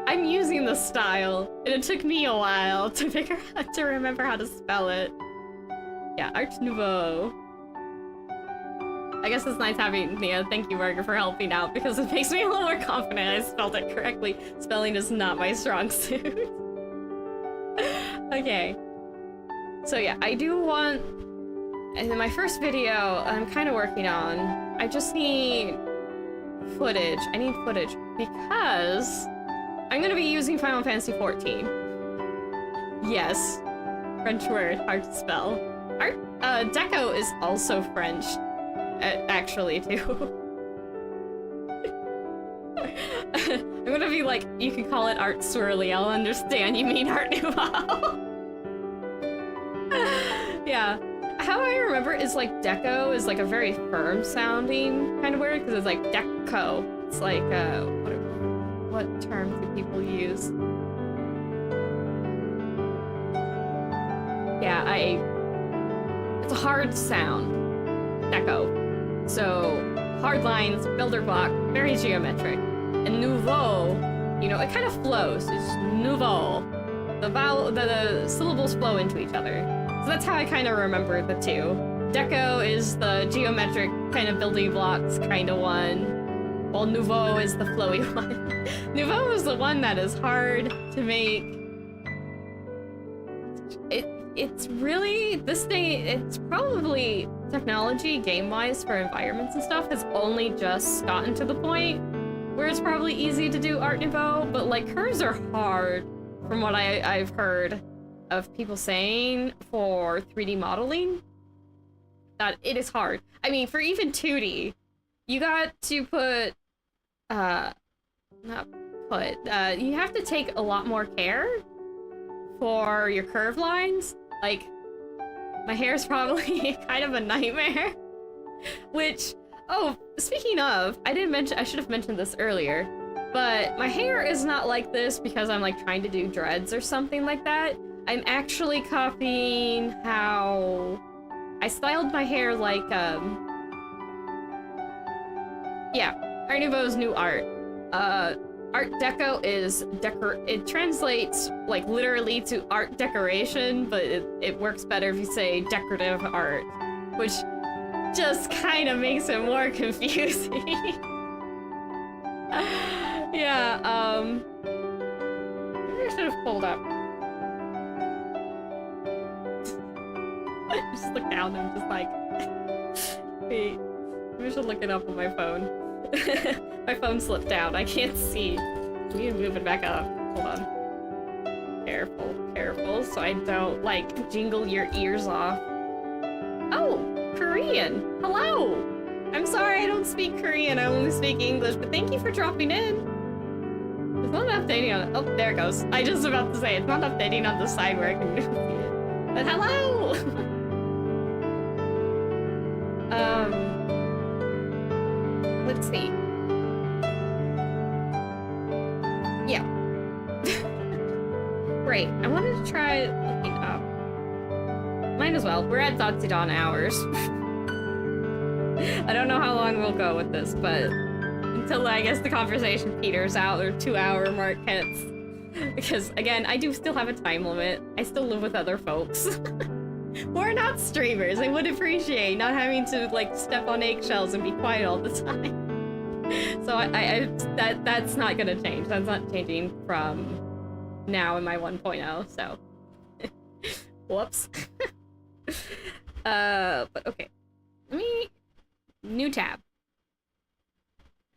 I'm using the style, and it took me a while to remember how to spell it. Yeah, Art Nouveau. I guess it's nice having, thank you, Margaret, for helping out, because it makes me a little more confident I spelled it correctly. Spelling is not my strong suit. Okay. So yeah, I do want... And in my first video, I'm kind of working on, I just need footage. I need footage, because... I'm gonna be using Final Fantasy XIV. Yes. French word, hard to spell. Art, Deco is also French. Actually, too. I'm gonna be like, you can call it Art Swirly, I'll understand you mean Art Nouveau. Yeah. How I remember is like Deco is like a very firm sounding kind of word, because it's like Deco. It's like, what term do people use? Yeah, it's a hard sound. Deco. So, hard lines, builder block, very geometric. And nouveau, you know, it kind of flows. It's nouveau. The syllables flow into each other. So that's how I kind of remember the two. Deco is the geometric kind of building blocks kind of one, while nouveau is the flowy one. Nouveau is the one that is hard to make. It's really, this thing, it's probably technology game-wise for environments and stuff has only just gotten to the point where it's probably easy to do Art Nouveau, but like curves are hard from what I've heard of people saying for 3D modeling. That it is hard. I mean, for even 2D, you got to put, you have to take a lot more care for your curve lines. Like, my hair is probably kind of a nightmare. Which, oh, speaking of, I should have mentioned this earlier, but my hair is not like this because I'm like trying to do dreads or something like that. I'm actually copying how I styled my hair like, yeah, Art Nouveau's new art. Art Deco is it translates like literally to art decoration, but it works better if you say decorative art, which just kind of makes it more confusing. Yeah, maybe I should have pulled up. I just look down and I'm just like, wait, maybe I should look it up on my phone. My phone slipped down. I can't see. We need to move it back up. Hold on. Careful, careful, so I don't, like, jingle your ears off. Oh, Korean. Hello. I'm sorry I don't speak Korean. I only speak English, but thank you for dropping in. It's not updating on... Oh, there it goes. I just about to say, it's not updating on the side where I can see it. But hello! Let's see. Yeah. Great. I wanted to try looking up. Might as well. We're at Dawn hours. I don't know how long we'll go with this, but until I guess the conversation peters out or 2-hour mark hits. Because again, I do still have a time limit. I still live with other folks. We're not streamers. I would appreciate not having to like step on eggshells and be quiet all the time. So that's not gonna change. That's not changing from now in my 1.0. So, whoops. But okay. Let me new tab.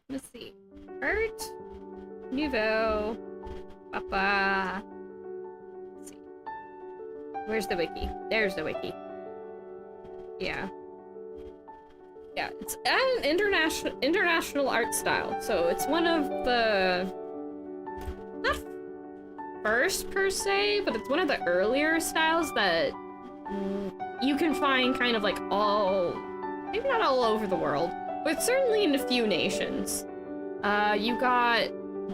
Let's see. Art Nouveau. Papa. Let's see. Where's the wiki? There's the wiki. Yeah. Yeah, it's an international art style. So it's one of the not first per se, but it's one of the earlier styles that you can find kind of like maybe not all over the world, but certainly in a few nations. You got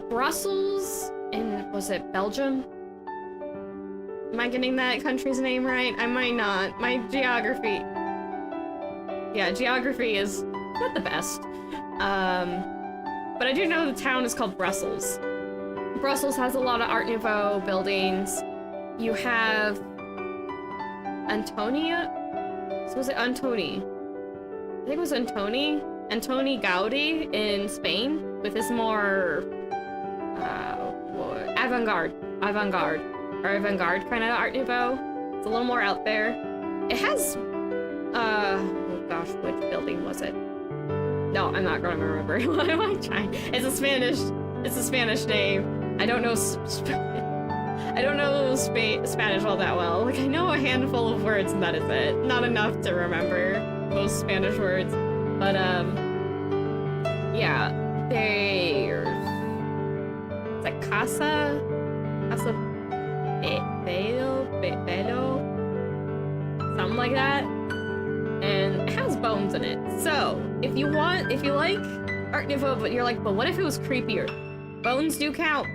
Brussels in, was it Belgium? Am I getting that country's name right? I might not. My geography... Yeah, geography is not the best. But I do know the town is called Brussels. Brussels has a lot of Art Nouveau buildings. You have Antonia? So was it Antoni? I think it was Antoni Gaudi in Spain with his more avant-garde kind of Art Nouveau. It's a little more out there. It has oh gosh, which building was it? No, I'm not gonna remember. What am I trying? It's a Spanish name. I don't know Spanish all that well. Like, I know a handful of words and that is it. Not enough to remember most Spanish words. But, yeah, there's... It's a Casa Bello, something like that. And it has bones in it. So, if you like Art Nouveau, but you're like, but what if it was creepier? Bones do count.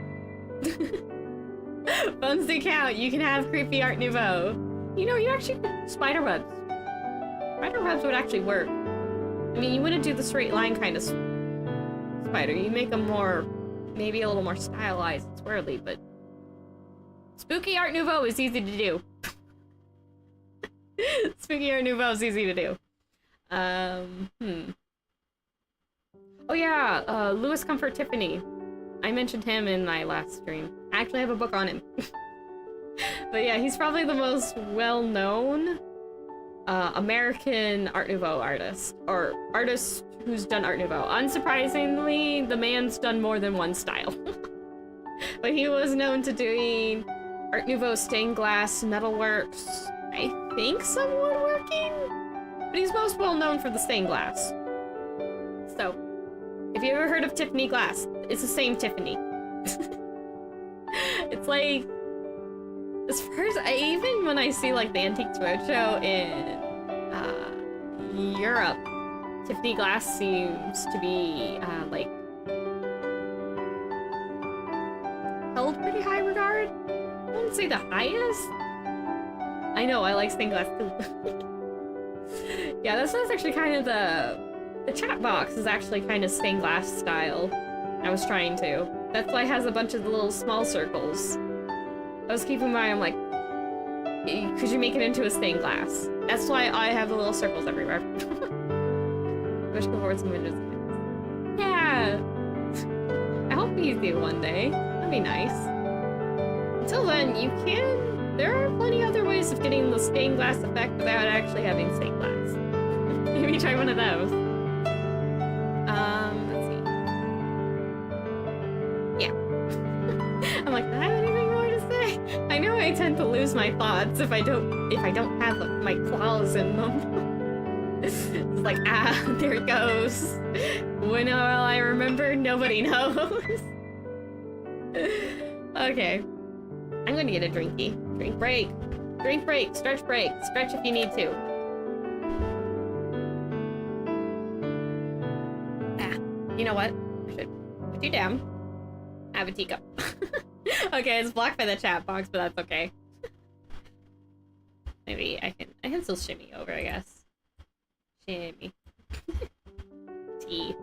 Bones do count. You can have creepy Art Nouveau. You know, you actually could spider webs. Spider webs would actually work. I mean, you wouldn't do the straight line kind of spider. You make them more, maybe a little more stylized and swirly, but spooky Art Nouveau is easy to do. Spooky Art Nouveau is easy to do. Oh yeah, Louis Comfort Tiffany. I mentioned him in my last stream. I actually have a book on him. But yeah, he's probably the most well-known American Art Nouveau artist, or artist who's done Art Nouveau. Unsurprisingly, the man's done more than one style. But he was known to doing Art Nouveau stained glass, metalworks, I think some woodworking? But he's most well known for the stained glass. So, if you ever heard of Tiffany glass, it's the same Tiffany. It's like, as far as even when I see like the Antiques Roadshow in Europe, Tiffany glass seems to be like held pretty high regard. I wouldn't say the highest. I know, I like stained glass too. Yeah, that's actually kind of the chat box is actually kind of stained glass style. I was trying to. That's why it has a bunch of the little small circles. I was keeping in mind, I'm like, could you make it into a stained glass? That's why I have the little circles everywhere. Wish forward some windows. Yeah. I hope you do one day. That'd be nice. Until then, you can. There are plenty other ways of getting the stained glass effect without actually having stained glass. Maybe try one of those. Let's see. Yeah. I'm like, do I have anything more to say? I know I tend to lose my thoughts if I don't have my claws in them. It's like, there it goes. When will I remember? Nobody knows. Okay. I'm gonna get a drinky. Drink break. Drink break. Stretch break. Stretch if you need to. You know what? I should put you down. Have a teacup. Okay, it's blocked by the chat box, but that's okay. Maybe I can still shimmy over, I guess. Shimmy. Tea.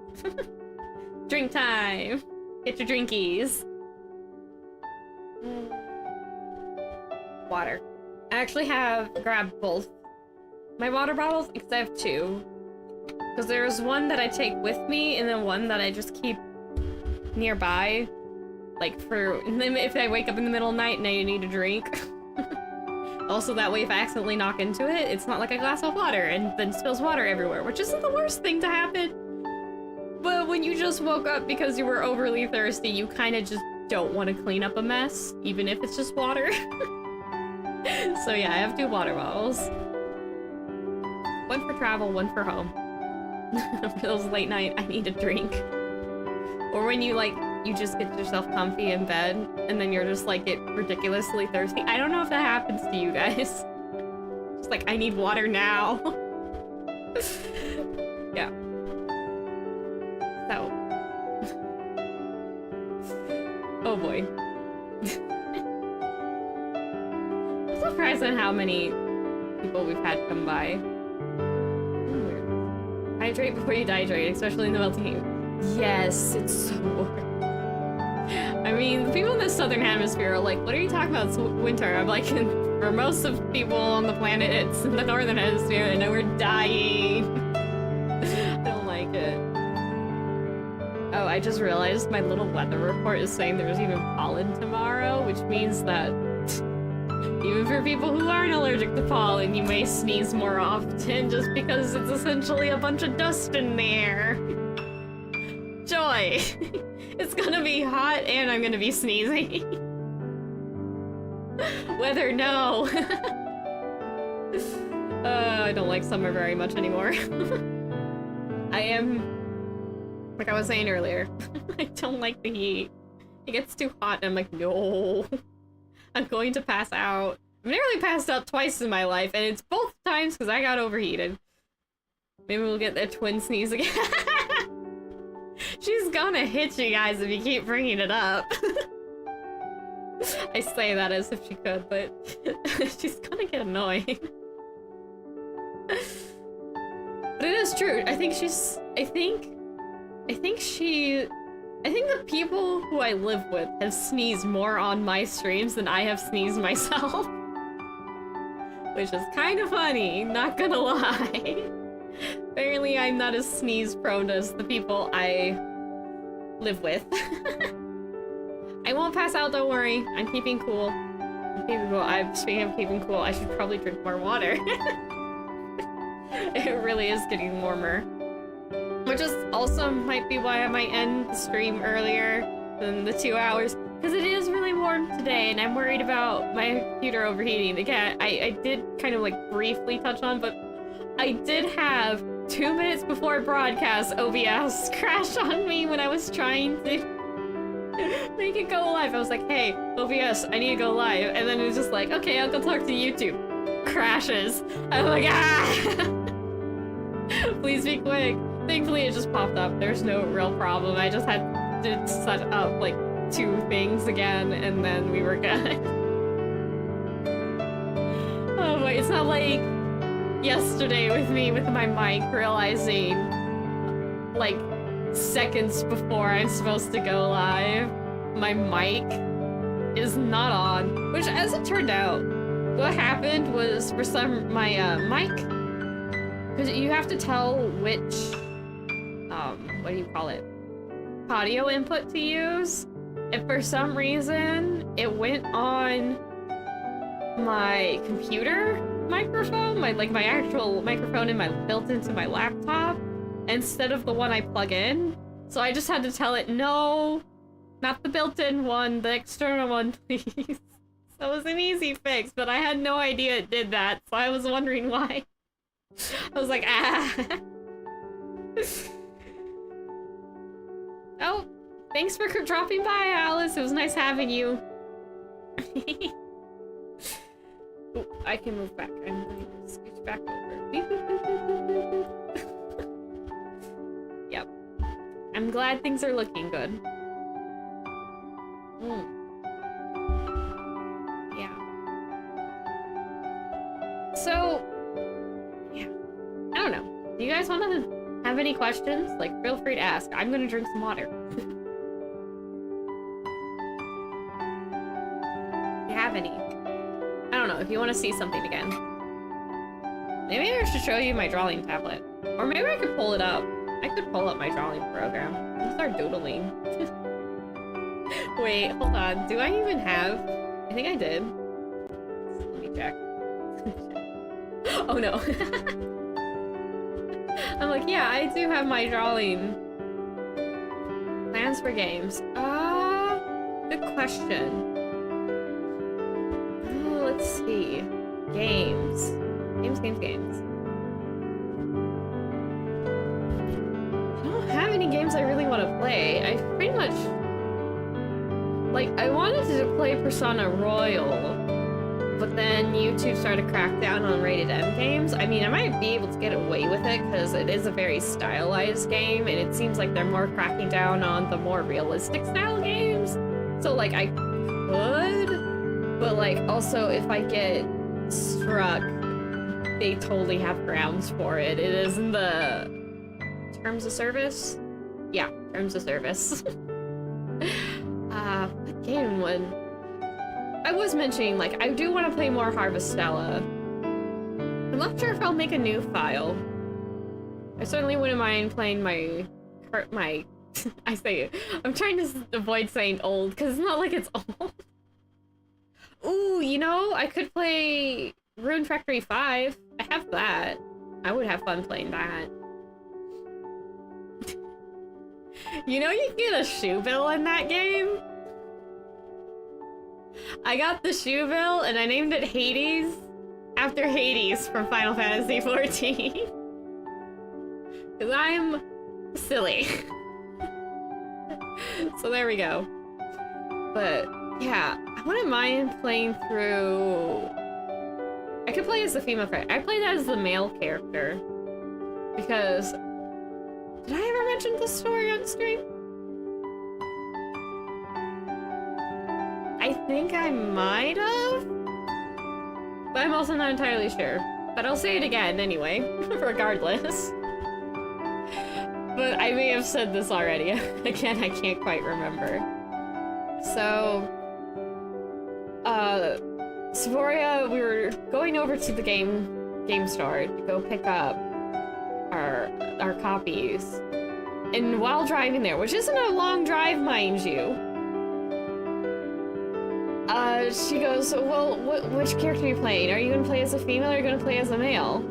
Drink time. Get your drinkies. Water. I actually have grabbed both my water bottles, because I have two. Because there's one that I take with me, and then one that I just keep nearby. Like for, if I wake up in the middle of the night and I need a drink. Also, that way if I accidentally knock into it, it's not like a glass of water and then spills water everywhere, which isn't the worst thing to happen. But when you just woke up because you were overly thirsty, you kind of just don't want to clean up a mess, even if it's just water. So yeah, I have two water bottles. One for travel, one for home. For those late night, I need a drink. Or when you you just get yourself comfy in bed, and then you're just get ridiculously thirsty. I don't know if that happens to you guys. Just I need water now. Yeah. So. Oh boy. I'm surprised at how many people we've had come by. Hydrate before you dehydrate, especially in the melting heat. Yes, it's so boring. I mean, the people in the southern hemisphere are like, what are you talking about? It's winter. I'm like, for most of people on the planet, it's in the northern hemisphere, and we're dying. I don't like it. Oh, I just realized my little weather report is saying there's even pollen tomorrow, which means that even for people who aren't allergic to pollen, you may sneeze more often just because it's essentially a bunch of dust in the air. Joy! It's gonna be hot and I'm gonna be sneezing. Weather, no! I don't like summer very much anymore. I am, like I was saying earlier, I don't like the heat. It gets too hot and I'm like, no. I'm going to pass out. I've nearly passed out twice in my life, and it's both times because I got overheated. Maybe we'll get that twin sneeze again. She's gonna hit you guys if you keep bringing it up. I say that as if she could, but she's gonna get annoying. But it is is true. I think the people who I live with have sneezed more on my streams than I have sneezed myself. Which is kind of funny, not gonna lie. Apparently I'm not as sneeze prone as the people I live with. I won't pass out, don't worry. I'm keeping cool. Speaking of keeping cool, I should probably drink more water. It really is getting warmer. Which is also might be why I might end the stream earlier than the 2 hours. Because it is really warm today, and I'm worried about my computer overheating. Again, I did kind of like briefly touch on, but I did have 2 minutes before broadcast OBS crash on me when I was trying to make it go live. I was like, hey, OBS, I need to go live. And then it was just like, okay, I'll go talk to YouTube. Crashes. I'm like, ah! Please be quick. Thankfully, it just popped up. There's no real problem. I just had to set up, like, 2 things again, and then we were good. Oh, wait, it's not like yesterday with me with my mic realizing, like, seconds before I'm supposed to go live, my mic is not on. Which, as it turned out, what happened was for my mic, because you have to tell which, what do you call it? Audio input to use. And for some reason, it went on my computer microphone, my actual microphone built into my laptop, instead of the one I plug in. So I just had to tell it, no, not the built-in one, the external one, please. So it was an easy fix, but I had no idea it did that, so I was wondering why. I was like, ah. Oh, thanks for dropping by, Alice. It was nice having you. Ooh, I can move back. I'm going to scooch back over. Yep. I'm glad things are looking good. Yeah. So, yeah. I don't know. Do you guys want to have any questions? Like, feel free to ask. I'm gonna drink some water. Do you have any? I don't know, if you want to see something again. Maybe I should show you my drawing tablet. Or maybe I could pull it up. I could pull up my drawing program and start doodling. Wait, hold on. Do I even have... I think I did. Let me check. Oh no. I'm like, yeah, I do have my drawing. Plans for games. Good question. Oh, let's see. Games. Games. I don't have any games I really want to play. I pretty much... Like, I wanted to play Persona Royal, but then YouTube started to crack down on rated M games. I mean, I might be able to get away with it because it is a very stylized game, and it seems like they're more cracking down on the more realistic style games. So, like, I could, but, like, also if I get struck, they totally have grounds for it. It is in the terms of service? Yeah, terms of service. What game would... I was mentioning, like, I do want to play more Harvestella. I'm not sure if I'll make a new file. I certainly wouldn't mind playing my I say it. I'm trying to avoid saying old, because it's not like it's old. Ooh, you know, I could play Rune Factory 5. I have that. I would have fun playing that. You know you can get a shoe bill in that game? I got the shoe bill and I named it Hades after Hades from Final Fantasy XIV. Because I'm silly. So there we go. But yeah, I wouldn't mind playing through... I could play as the female character. I played as the male character. Because... Did I ever mention this story on stream? I think I might have, but I'm also not entirely sure. But I'll say it again anyway, regardless. but I may have said this already. Again, I can't quite remember. So, Sevoria, we were going over to the game store to go pick up our copies. And while driving there, which isn't a long drive, mind you, she goes, well, which character are you playing? Are you gonna play as a female or are you gonna play as a male?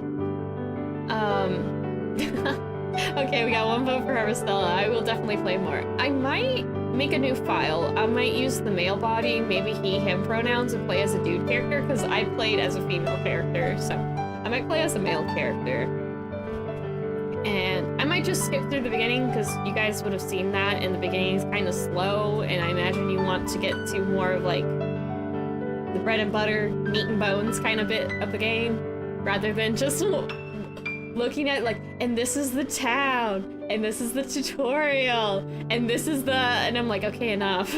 Okay, we got one vote for Harvestella. I will definitely play more. I might make a new file. I might use the male body, maybe he, him pronouns, and play as a dude character, because I played as a female character, so I might play as a male character. And I might just skip through the beginning, because you guys would have seen that, and the beginning is kind of slow, and I imagine you want to get to more of, like, the bread and butter, meat and bones kind of bit of the game, rather than just looking at, like, and this is the town, and this is the tutorial, and this is the... And I'm like, okay, enough.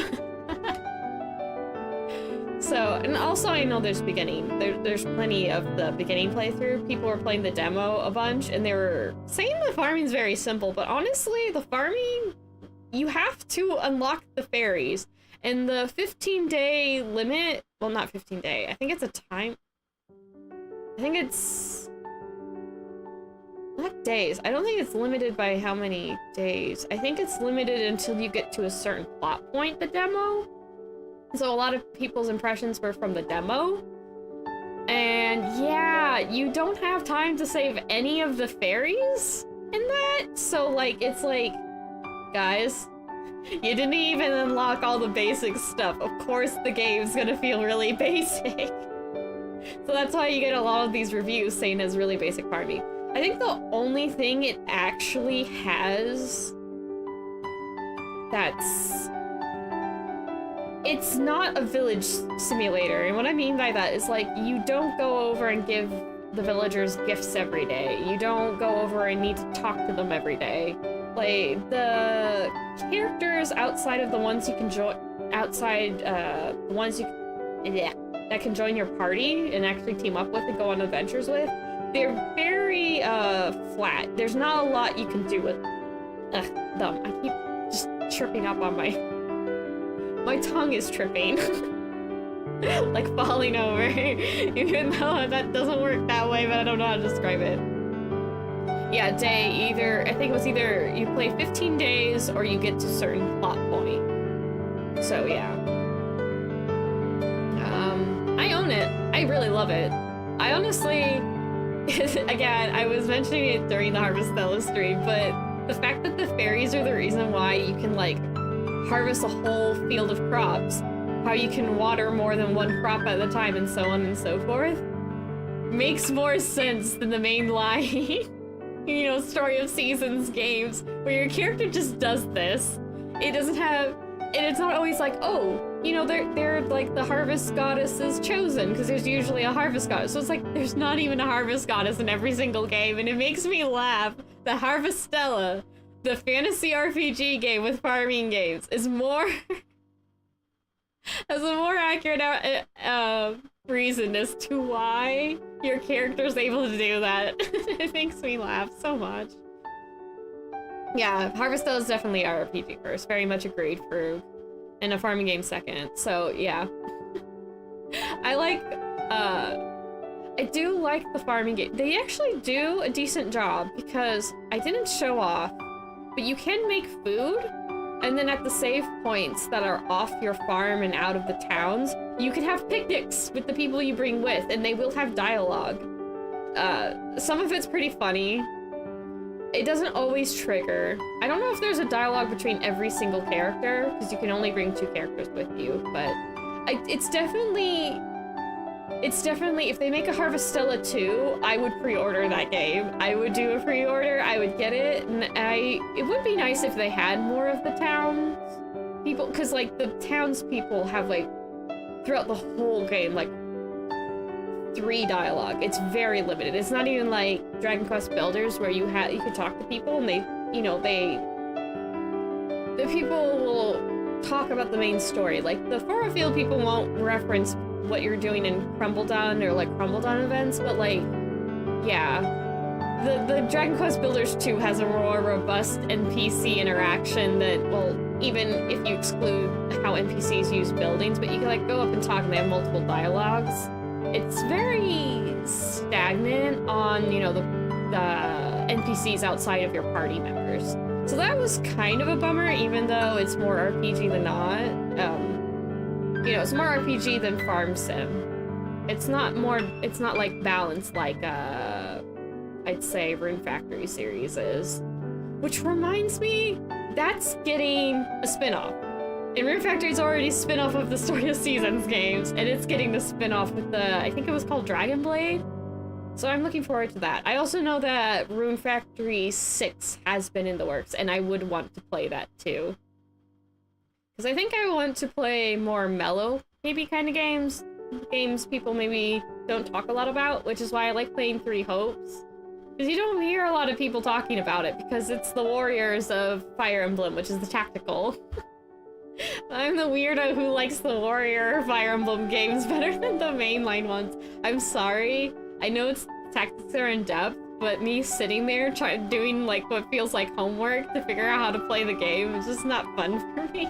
So, and also I know there's beginning. There's plenty of the beginning playthrough. People were playing the demo a bunch, and they were saying the farming's very simple, but honestly, the farming, you have to unlock the fairies. And the 15-day limit, well, not 15-day, I think it's a time... I think it's... not days. I don't think it's limited by how many days. I think it's limited until you get to a certain plot point, the demo. So a lot of people's impressions were from the demo. And yeah, you don't have time to save any of the fairies in that. So like, it's like, guys, you didn't even unlock all the basic stuff. Of course the game's gonna feel really basic. So that's why you get a lot of these reviews saying it's really basic farming. I think the only thing it actually has that's... it's not a village simulator, and what I mean by that is, like, you don't go over and give the villagers gifts every day. You don't go over and need to talk to them every day. Like, the characters outside of the ones you can join, the ones you, yeah, that can join your party and actually team up with and go on adventures with, they're very, flat. There's not a lot you can do with them. I keep just tripping up on my tongue is tripping. Like falling over. Even though that doesn't work that way, but I don't know how to describe it. Yeah, day, either, I think it was either you play 15 days or you get to a certain plot point. So, yeah. I own it. I really love it. I honestly, again, I was mentioning it during the Harvestella stream, but the fact that the fairies are the reason why you can, like, harvest a whole field of crops, how you can water more than one crop at a time, and so on and so forth, makes more sense than the main line, you know, Story of Seasons games, where your character just does this. It doesn't have, and it's not always like, oh, you know, they're like the harvest goddess is chosen, because there's usually a harvest goddess. So it's like, there's not even a harvest goddess in every single game, and it makes me laugh. The Harvestella, the fantasy RPG game with farming games, is more has a more accurate reason as to why your character's able to do that. It makes me laugh so much. Yeah, Harvestella is definitely RPG first. Very much agreed, Frug. And a farming game second. So yeah. I do like the farming game. They actually do a decent job, because I didn't show off, but you can make food, and then at the save points that are off your farm and out of the towns, you can have picnics with the people you bring with, and they will have dialogue. Some of it's pretty funny. It doesn't always trigger. I don't know if there's a dialogue between every single character, because you can only bring 2 characters with you, but it's definitely, if they make a Harvestella 2, I would pre-order that game. I would do a pre-order, I would get it, and it would be nice if they had more of the towns people, because, like, the townspeople have, like, throughout the whole game, like, 3 dialogue. It's very limited. It's not even like Dragon Quest Builders, where you could talk to people, and they, you know, the people will talk about the main story. Like, the Forofield people won't reference what you're doing in Crumbledon or, like, Crumbledon events, but, like, yeah. the Dragon Quest Builders 2 has a more robust NPC interaction that, well, even if you exclude how NPCs use buildings, but you can like go up and talk and they have multiple dialogues. It's very stagnant on, you know, the NPCs outside of your party members. So that was kind of a bummer, even though it's more RPG than not. You know, it's more RPG than Farm Sim. It's not like balanced like, I'd say Rune Factory series is. Which reminds me, that's getting a spin-off. And Rune Factory is already a spin-off of the Story of Seasons games, and it's getting the spin-off with the, I think it was called Dragon Blade? So I'm looking forward to that. I also know that Rune Factory 6 has been in the works, and I would want to play that too. Because I think I want to play more mellow, maybe, kind of games. Games people maybe don't talk a lot about, which is why I like playing Three Hopes. Because you don't hear a lot of people talking about it, because it's the Warriors of Fire Emblem, which is the tactical. I'm the weirdo who likes the Warrior Fire Emblem games better than the mainline ones. I'm sorry. I know its tactics are in depth, but me sitting there doing like what feels like homework to figure out how to play the game is just not fun for me.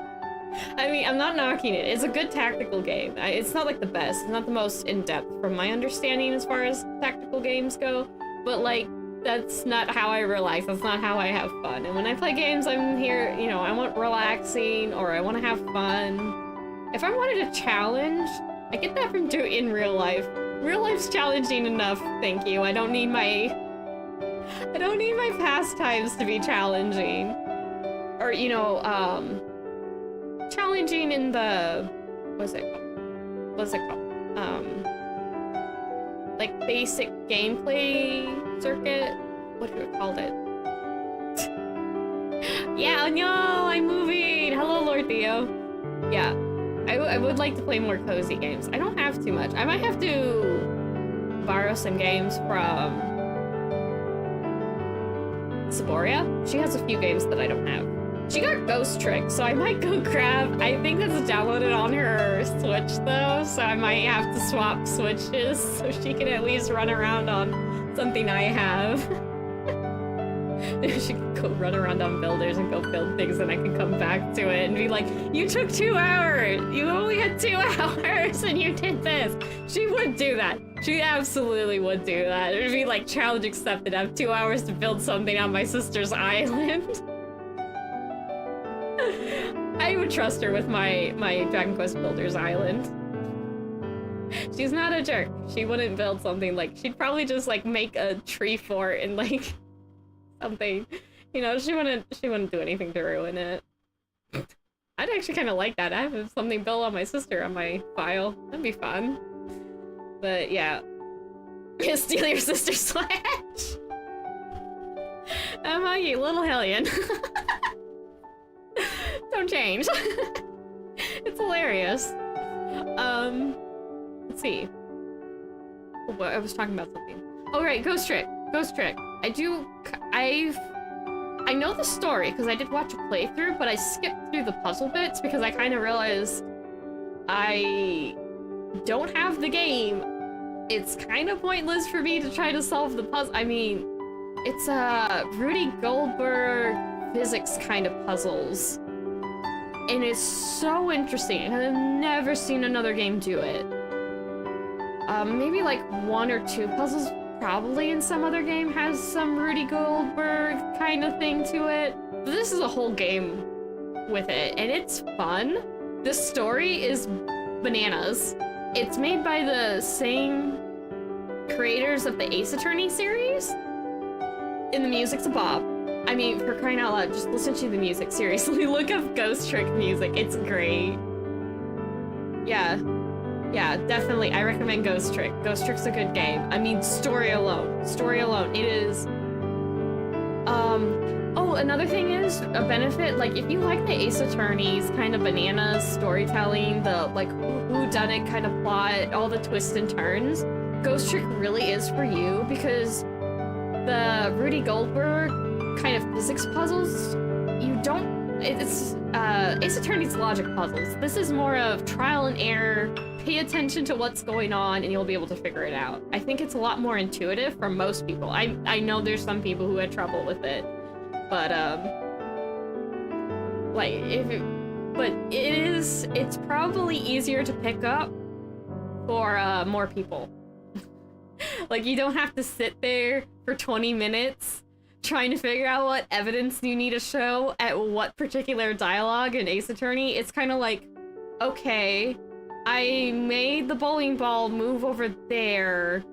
I mean, I'm not knocking it. It's a good tactical game. It's not like the best. It's not the most in-depth from my understanding as far as tactical games go, but like, that's not how I relax. That's not how I have fun. And when I play games, I'm here, you know, I want relaxing or I want to have fun. If I wanted a challenge, I get that from doing in real life. Real life's challenging enough, thank you. I don't need my pastimes to be challenging. Or, you know, challenging in the, what's it called? Like basic gameplay circuit? What do we call it? Yeah, no, I'm moving! Hello, Lord Theo. Yeah, I would like to play more cozy games. I don't have too much. I might have to borrow some games from Saboria. She has a few games that I don't have. She got Ghost Trick, so I might go grab, I think that's downloaded on her Switch though, so I might have to swap Switches so she can at least run around on something I have. She can go run around on Builders and go build things and I can come back to it and be like, you took 2 hours! You only had 2 hours and you did this! She would do that. She absolutely would do that. It would be like, challenge accepted. I have 2 hours to build something on my sister's island. I would trust her with my Dragon Quest Builders island. She's not a jerk. She wouldn't build something like, she'd probably just like make a tree fort and like something. You know, she wouldn't do anything to ruin it. I'd actually kind of like that. I have something built on my sister on my file. That'd be fun. But yeah. Steal your sister's Slash! Emma, you little hellion. Don't change. It's hilarious. Let's see. Oh, I was talking about something. Oh right, Ghost Trick. Ghost Trick. I know the story because I did watch a playthrough, but I skipped through the puzzle bits because I kind of realized I don't have the game. It's kind of pointless for me to try to solve the puzzle. I mean, it's Rudy Goldberg physics kind of puzzles. And it's so interesting, and I've never seen another game do it. Maybe like 1 or 2 puzzles probably in some other game has some Rudy Goldberg kind of thing to it. But this is a whole game with it, and it's fun. The story is bananas. It's made by the same creators of the Ace Attorney series, and the music's a bop. I mean, for crying out loud, just listen to the music, seriously. Look up Ghost Trick music, it's great. Yeah, definitely, I recommend Ghost Trick. Ghost Trick's a good game. I mean, story alone, it is... Oh, another thing is, a benefit, like, if you like the Ace Attorney's kind of bananas storytelling, the, like, whodunit kind of plot, all the twists and turns, Ghost Trick really is for you, because the Rudy Goldberg kind of physics puzzles, it's Ace Attorney's logic puzzles. This is more of trial and error, pay attention to what's going on and you'll be able to figure it out. I think it's a lot more intuitive for most people. I know there's some people who had trouble with it, but like it's probably easier to pick up for more people. Like, you don't have to sit there for 20 minutes trying to figure out what evidence you need to show at what particular dialogue in Ace Attorney. It's kind of like, okay, I made the bowling ball move over there,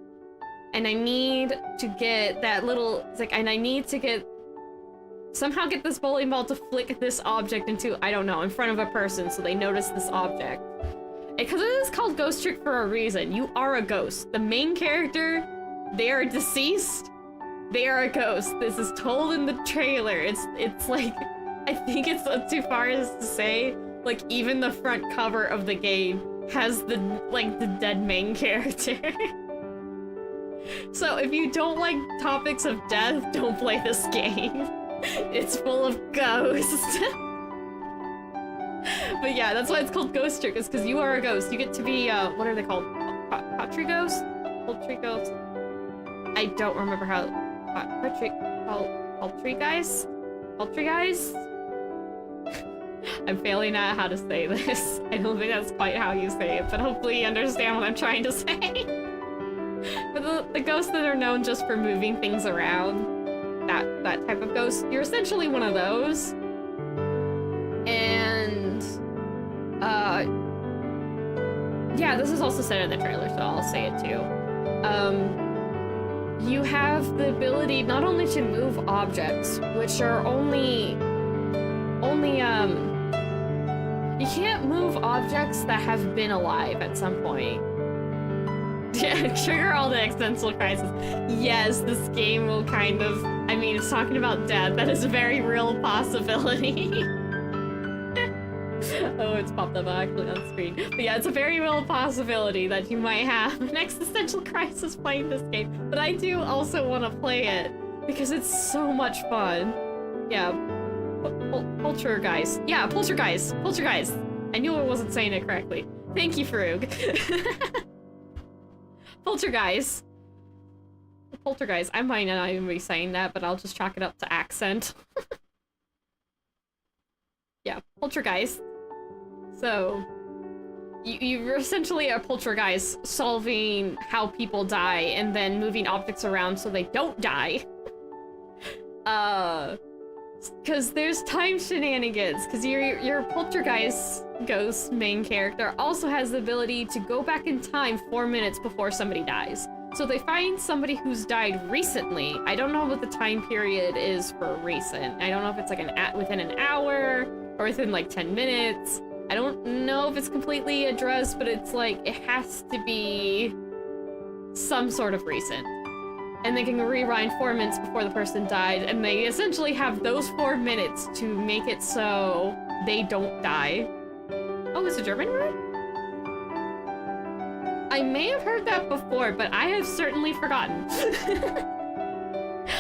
and I need to get that little, it's like, and I need to somehow get this bowling ball to flick this object into, I don't know, in front of a person so they notice this object. Because it is called Ghost Trick for a reason. You are a ghost. The main character, they are deceased. They are a ghost. This is told in the trailer. It's like, I think it's too far as to say, like, even the front cover of the game has the dead main character. So if you don't like topics of death, don't play this game. It's full of ghosts. But yeah, that's why it's called Ghost Trick, is because you are a ghost. You get to be, what are they called? Poultry ghost? Poultry ghost? I don't remember how... Poultry guys? Poultry guys? I'm failing at how to say this. I don't think that's quite how you say it, but hopefully you understand what I'm trying to say. But the ghosts that are known just for moving things around, that type of ghost, you're essentially one of those. And yeah, this is also said in the trailer, so I'll say it too. You have the ability not only to move objects, which are only you can't move objects that have been alive at some point. Trigger all the existential crisis. Yes, this game will kind of, I mean, it's talking about death. That is a very real possibility. Oh, it's popped up actually on screen. But yeah, it's a very real possibility that you might have an existential crisis playing this game. But I do also want to play it because it's so much fun. Yeah, Poltergeist. Yeah, Poltergeist. Poltergeist. I knew I wasn't saying it correctly. Thank you, Farouk. Poltergeist. Poltergeist. I might not even be saying that, but I'll just chalk it up to accent. Yeah, Poltergeist. So, you're essentially a poltergeist solving how people die and then moving objects around so they don't die. Because there's time shenanigans, because your poltergeist ghost main character also has the ability to go back in time 4 minutes before somebody dies. So they find somebody who's died recently. I don't know what the time period is for recent. I don't know if it's like within an hour or within like 10 minutes. I don't know if it's completely addressed, but it's like, it has to be some sort of recent. And they can rewind 4 minutes before the person died, and they essentially have those 4 minutes to make it so they don't die. Oh, it's a German word? I may have heard that before, but I have certainly forgotten.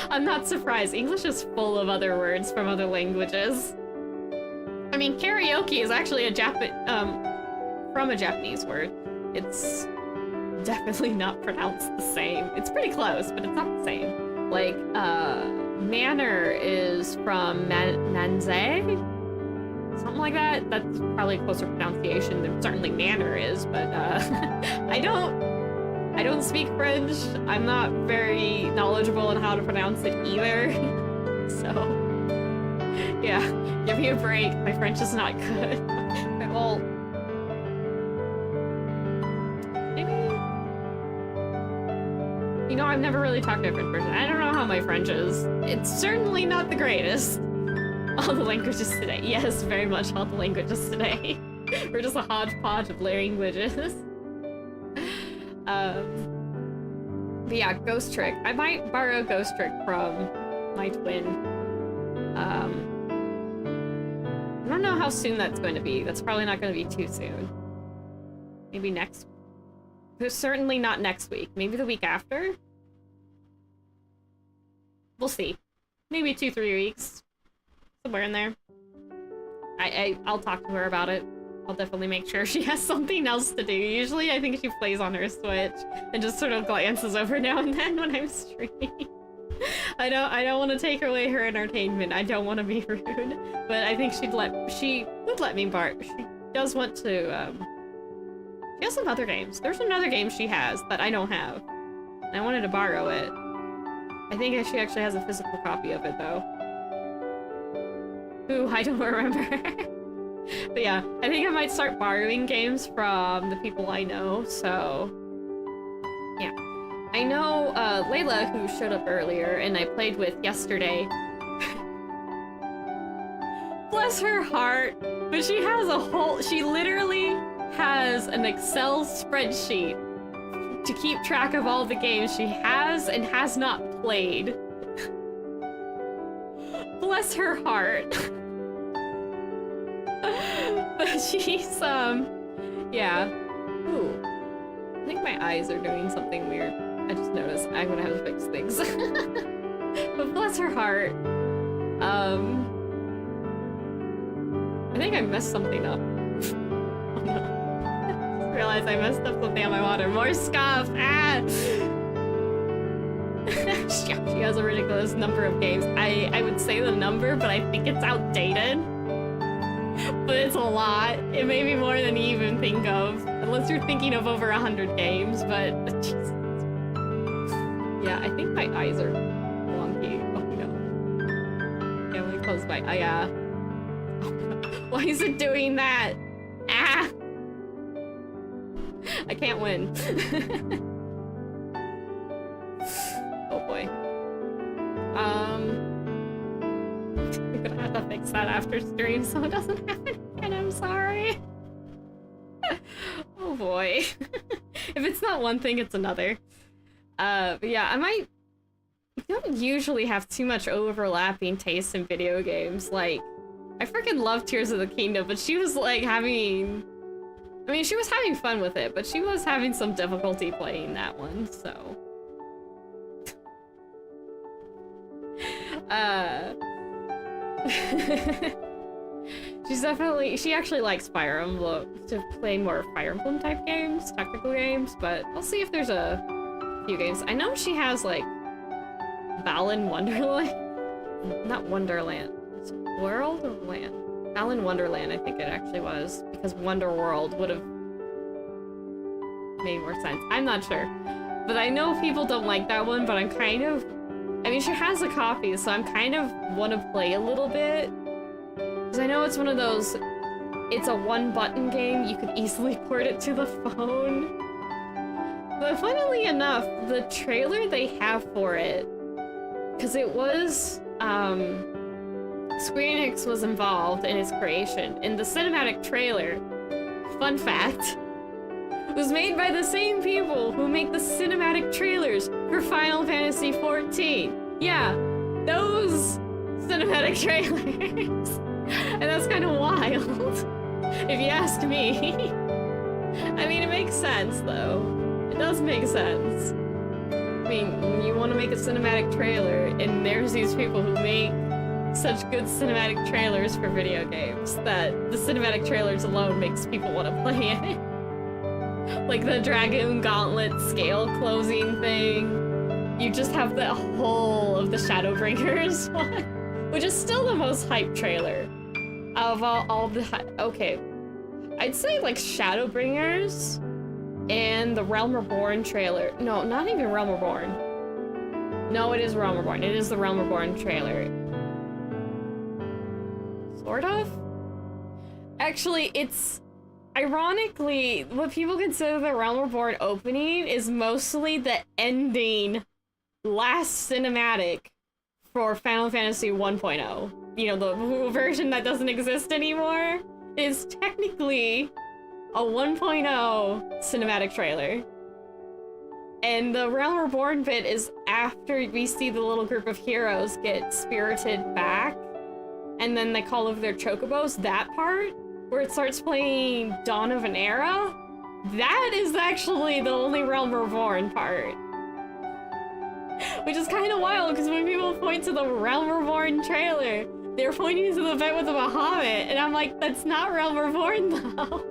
I'm not surprised. English is full of other words from other languages. I mean, karaoke is actually from a Japanese word. It's definitely not pronounced the same. It's pretty close, but it's not the same. Like, manner is from manze? Something like that. That's probably a closer pronunciation than certainly manner is, but I don't speak French. I'm not very knowledgeable on how to pronounce it either. So, yeah, give me a break. My French is not good. Well, maybe, you know, I've never really talked to a French person. I don't know how my French is. It's certainly not the greatest. All the languages today. Yes, very much all the languages today. We're just a hodgepodge of languages. But yeah, Ghost Trick. I might borrow Ghost Trick from my twin. I don't know how soon that's going to be. That's probably not going to be too soon. Maybe next... But certainly not next week. Maybe the week after? We'll see. Maybe 2-3 weeks. Somewhere in there. I'll talk to her about it. I'll definitely make sure she has something else to do. Usually I think she plays on her Switch and just sort of glances over now and then when I'm streaming. I don't want to take away her entertainment. I don't want to be rude, but I think she would let me borrow. She does want to. She has some other games. There's another game she has that I don't have. I wanted to borrow it. I think she actually has a physical copy of it though. Ooh, I don't remember. But yeah, I think I might start borrowing games from the people I know, so... yeah. I know Layla, who showed up earlier and I played with yesterday. Bless her heart, but she has a whole... she literally has an Excel spreadsheet to keep track of all the games she has and has not played. Bless her heart. But she's, yeah. Ooh. I think my eyes are doing something weird. I just noticed. I'm gonna have to fix things. But bless her heart. I think I messed something up. Oh no. I just realized I messed up something on my water. More scuff! Ah! She has a ridiculous number of games. I would say the number, but I think it's outdated. But it's a lot. It may be more than you even think of. Unless you're thinking of over 100 games, but... Jesus. Yeah, I think my eyes are wonky. Oh no. Yeah, let me close my eye. Yeah. Oh, no. Why is it doing that? Ah! I can't win. Oh boy. I'm gonna have to fix that after stream so it doesn't happen again, I'm sorry. Oh boy. If it's not one thing, it's another. But yeah, I don't usually have too much overlapping taste in video games. Like, I freaking love Tears of the Kingdom, but she was like having... I mean, she was having fun with it, but she was having some difficulty playing that one, so... she actually likes Fire Emblem, to play more Fire Emblem type games, technical games, but I'll see if there's a few games. I know she has like Balan Wonderland, not Wonderland, it's World or Land? Balan Wonderland, I think it actually was, because Wonder World would have made more sense. I'm not sure, but I know people don't like that one, but I'm kind of, I mean, she has a copy, so I'm kind of want to play a little bit. Because I know it's one of those, it's a one-button game, you could easily port it to the phone. But funnily enough, the trailer they have for it, because it was, Square Enix was involved in its creation, and the cinematic trailer, fun fact, was made by the same people who make the cinematic trailers for Final Fantasy XIV. Yeah, those cinematic trailers. And that's kind of wild, if you ask me. I mean, it makes sense, though. It does make sense. I mean, you want to make a cinematic trailer, and there's these people who make such good cinematic trailers for video games that the cinematic trailers alone makes people want to play it. Like the Dragoon Gauntlet scale closing thing. You just have the whole of the Shadowbringers one, which is still the most hyped trailer of all the okay. I'd say like Shadowbringers and the Realm Reborn trailer. No, not even Realm Reborn. No, it is Realm Reborn. It is the Realm Reborn trailer. Sort of? Actually, it's... Ironically, what people consider the Realm Reborn opening is mostly the ending last cinematic for Final Fantasy 1.0. You know, the version that doesn't exist anymore is technically a 1.0 cinematic trailer. And the Realm Reborn bit is after we see the little group of heroes get spirited back, and then they call over their chocobos, that part, where it starts playing Dawn of an Era, that is actually the only Realm Reborn part. Which is kind of wild, because when people point to the Realm Reborn trailer, They're pointing to the event with the Bahamut, and I'm like, that's not Realm Reborn, though.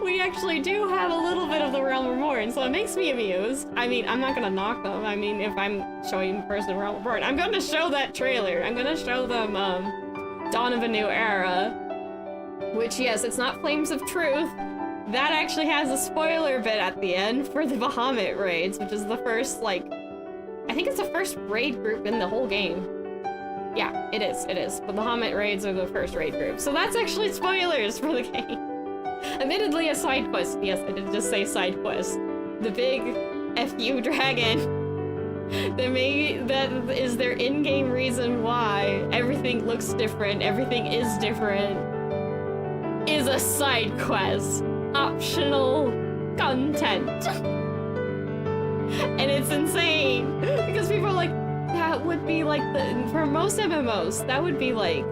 We actually do have a little bit of the Realm Reborn, so it makes me amused. I mean, I'm not gonna knock them. I mean, if I'm showing the person Realm Reborn, I'm gonna show that trailer. I'm gonna show them, Dawn of a New Era. Which, yes, it's not Flames of Truth. That actually has a spoiler bit at the end for the Bahamut raids, which is the first, like... I think it's the first raid group in the whole game. Yeah, it is. The Bahamut raids are the first raid group. So that's actually spoilers for the game. Admittedly, a side quest. Yes, I did just say side quest. The big FU dragon. That is their in-game reason why everything looks different, everything is different, is a side quest. Optional content. And it's insane because people are like, that would be like for most MMOs, that would be like,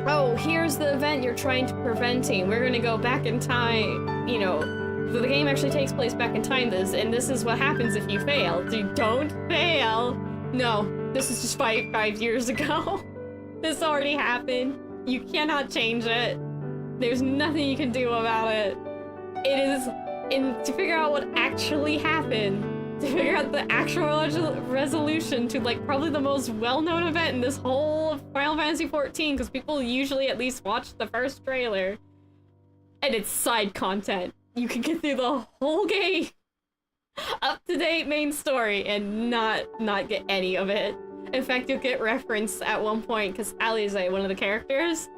oh, here's the event you're trying to preventing. We're gonna go back in time, you know, the game actually takes place back in time, and this is what happens if you fail. You don't fail. No, this is just five years ago. This already happened. You cannot change it. There's nothing you can do about it. It is, to figure out what actually happened, to figure out the actual resolution to like probably the most well-known event in this whole Final Fantasy XIV, because people usually at least watch the first trailer, and it's side content. You can get through the whole game, up-to-date main story, and not get any of it. In fact, you'll get referenced at one point, because Alize, one of the characters,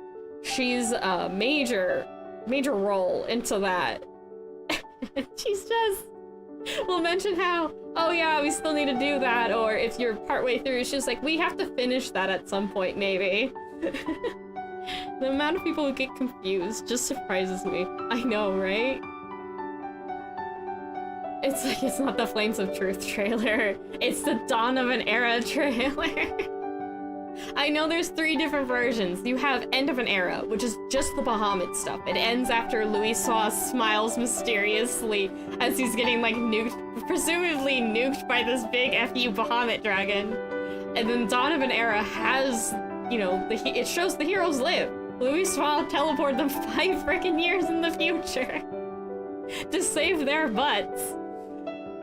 she's a major role into that. She's just... We'll mention how, oh yeah, we still need to do that, or if you're partway through, she's like, we have to finish that at some point, maybe. The amount of people who get confused just surprises me. I know, right? It's like, it's not the Flames of Truth trailer. It's the Dawn of an Era trailer. I know there's 3 different versions. You have End of an Era, which is just the Bahamut stuff. It ends after Louisoix smiles mysteriously as he's getting, like, nuked, presumably nuked by this big FU Bahamut dragon. And then Dawn of an Era has, you know, it shows the heroes live. Louisoix teleported them 5 freaking years in the future to save their butts.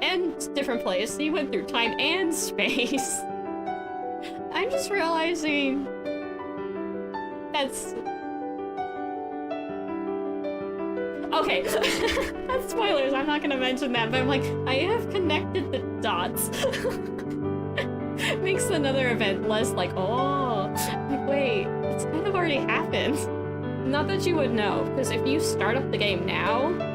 And different place. He went through time and space. I'm just realizing that's... Okay, that's spoilers, I'm not gonna mention that, but I'm like, I have connected the dots. Makes another event less like, oh, like, wait, it's kind of already happened. Not that you would know, because if you start up the game now,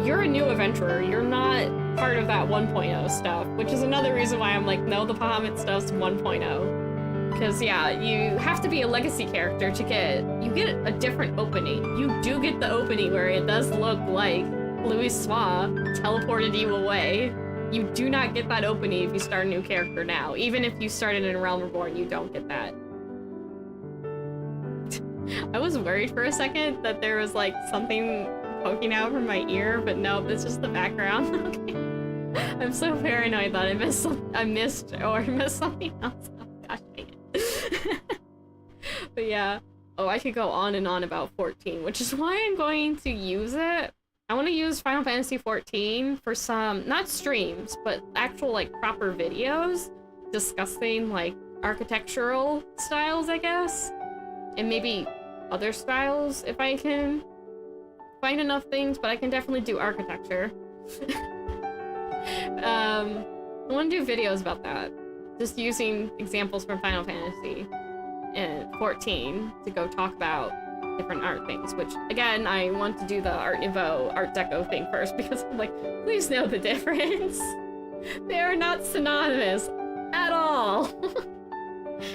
you're a new adventurer, you're not part of that 1.0 stuff, which is another reason why I'm like, no, the Bahamut stuff's 1.0. Because, yeah, you have to be a legacy character to you get a different opening. You do get the opening where it does look like Louisoix teleported you away. You do not get that opening if you start a new character now. Even if you started in Realm Reborn, you don't get that. I was worried for a second that there was, like, something poking out from my ear, but nope, it's just the background. Okay. I'm so paranoid that I missed something else. Oh gosh, dang it. But yeah. Oh, I could go on and on about 14, which is why I'm going to use it. I want to use Final Fantasy 14 for some, not streams, but actual, like, proper videos discussing, like, architectural styles, I guess. And maybe other styles, if I can find enough things, but I can definitely do architecture. I want to do videos about that. Just using examples from Final Fantasy 14 to go talk about different art things, which, again, I want to do the Art Nouveau, Art Deco thing first, because I'm like, please know the difference. They are not synonymous at all.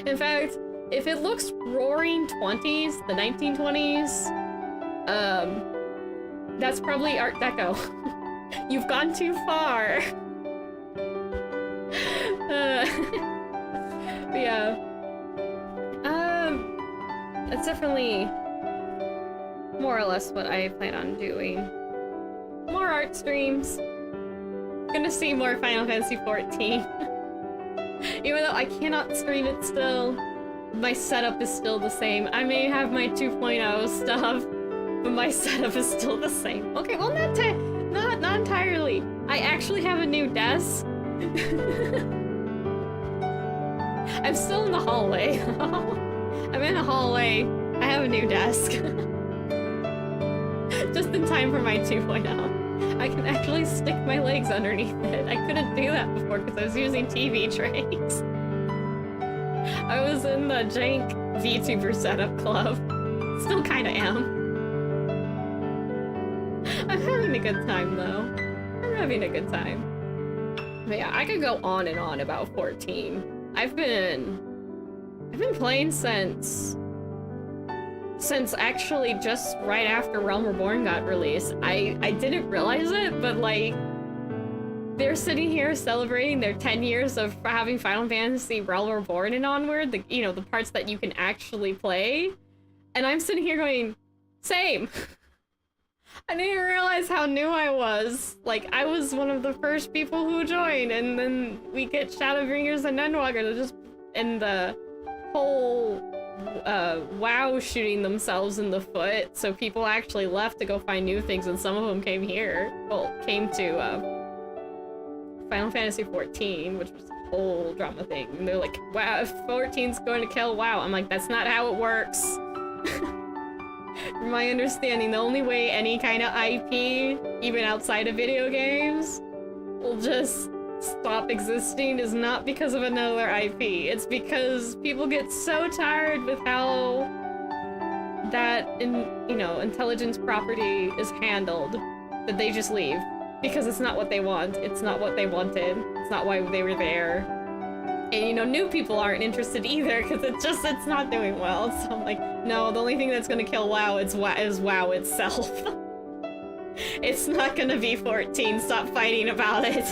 In fact, if it looks roaring 20s, the 1920s, that's probably Art Deco. You've gone too far. But yeah. That's definitely more or less what I plan on doing. More art streams. Gonna see more Final Fantasy 14. Even though I cannot stream it still, my setup is still the same. I may have my 2.0 stuff, but my setup is still the same. Okay, well, not entirely. I actually have a new desk. I'm still in the hallway. I'm in the hallway. I have a new desk. Just in time for my 2.0. I can actually stick my legs underneath it. I couldn't do that before because I was using TV trays. I was in the jank VTuber setup club. Still kinda am. I'm having a good time though. I'm having a good time. But yeah, I could go on and on about 14. I've been playing since actually just right after Realm Reborn got released. I didn't realize it, but like they're sitting here celebrating their 10 years of having Final Fantasy Realm Reborn and onward, the parts that you can actually play. And I'm sitting here going, same. I didn't realize how new I was. Like, I was one of the first people who joined, and then we get Shadowbringers and Endwalker just in the whole WoW shooting themselves in the foot, so people actually left to go find new things, and some of them came here. Well, came to Final Fantasy 14, which was a whole drama thing. And they're like, wow, if 14's going to kill WoW. I'm like, that's not how it works. From my understanding, the only way any kind of IP, even outside of video games, will just stop existing is not because of another IP. It's because people get so tired with how that, intelligence property is handled that they just leave. Because it's not what they want. It's not what they wanted. It's not why they were there. And, new people aren't interested either because it's not doing well. So I'm like, no, the only thing that's gonna kill WoW is WoW itself. It's not gonna be 14. Stop fighting about it.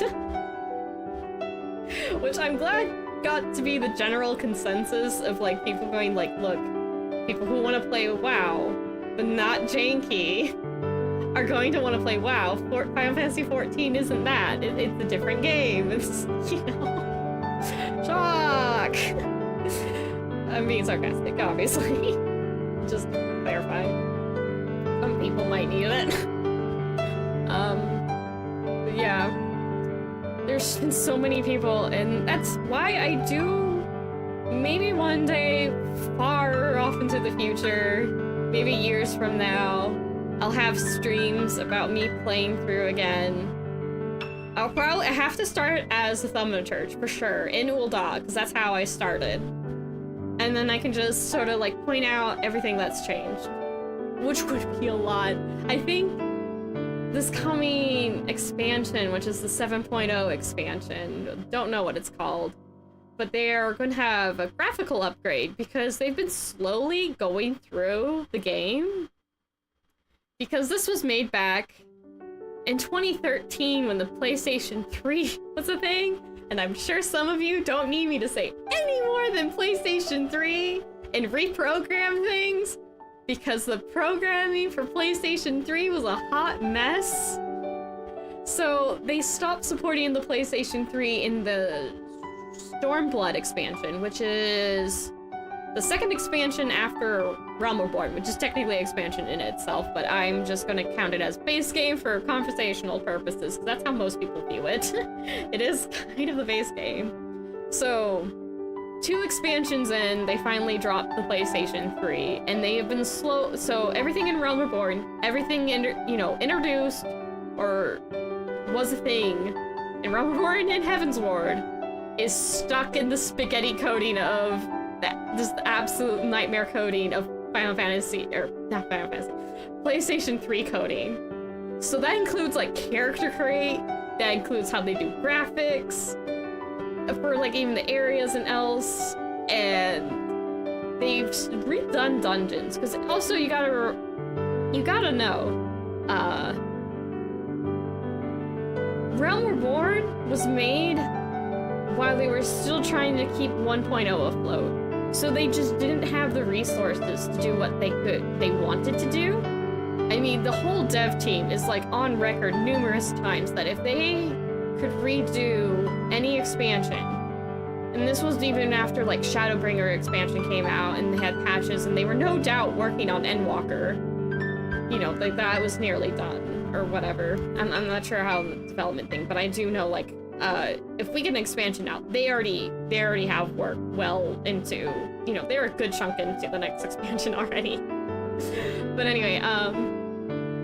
Which I'm glad got to be the general consensus of like people going like, look, people who want to play WoW, but not janky, are going to want to play WoW. Final Fantasy 14 isn't that. It's a different game. It's, shock! I'm being sarcastic, obviously. Just clarifying. Some people might need it. But yeah. There's been so many people, and that's why I do, maybe one day, far off into the future, maybe years from now, I'll have streams about me playing through again. I'll probably have to start as a thaumaturge, for sure, in Ul'dah, because that's how I started. And then I can just sort of like point out everything that's changed. Which would be a lot. I think this coming expansion, which is the 7.0 expansion, don't know what it's called, but they are going to have a graphical upgrade because they've been slowly going through the game. Because this was made back in 2013 when the PlayStation 3 was a thing, and I'm sure some of you don't need me to say any more than PlayStation 3 and reprogram things, because the programming for PlayStation 3 was a hot mess. So they stopped supporting the PlayStation 3 in the Stormblood expansion, which is the second expansion after Realm Reborn, which is technically an expansion in itself, but I'm just going to count it as base game for conversational purposes, because that's how most people view it. It is kind of the base game. So, 2 expansions in, they finally dropped the PlayStation 3, and they have been slow. So everything in Realm Reborn, everything introduced or was a thing in Realm Reborn and Heavensward is stuck in the spaghetti coding of just the absolute nightmare coding of Final Fantasy, or not Final Fantasy, PlayStation 3 coding. So that includes like character create, that includes how they do graphics, for like even the areas and else, and they've redone dungeons, because also you gotta know, Realm Reborn was made while they were still trying to keep 1.0 afloat. So they just didn't have the resources to do what they wanted to do. I mean, the whole dev team is like on record numerous times that if they could redo any expansion And this was even after, like, Shadowbringer expansion came out, and they had patches, and they were no doubt working on Endwalker. You know, like, that was nearly done, or whatever. I'm not sure how the development thing, but I do know, like, if we get an expansion out, they already have work well into, you know, they're a good chunk into the next expansion already. But anyway,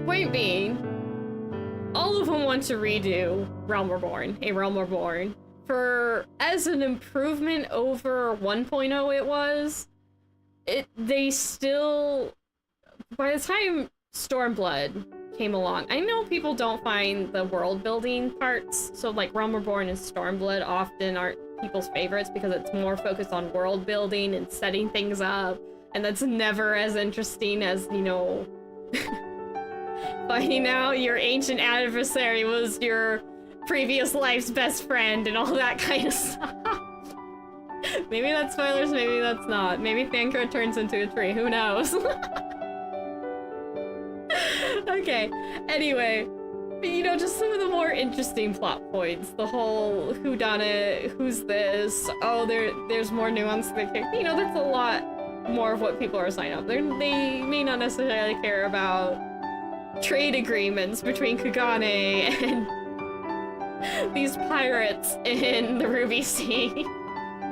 point being, all of them want to redo Realm Reborn, A Realm Reborn, as an improvement over 1.0 it was. They still, by the time Stormblood came along, I know people don't find the world building parts, so like Realm Reborn and Stormblood often aren't people's favorites because it's more focused on world building and setting things up, and that's never as interesting as, you know, finding out your ancient adversary was your previous life's best friend and all that kind of stuff. Maybe that's spoilers, maybe that's not. Maybe Thancred turns into a tree, who knows? Okay, anyway, you know, just some of the more interesting plot points. The whole whodunit, who's this, oh, there's more nuance to the character. You know, that's a lot more of what people are signing up. They may not necessarily care about trade agreements between Kagane and these pirates in the Ruby Sea.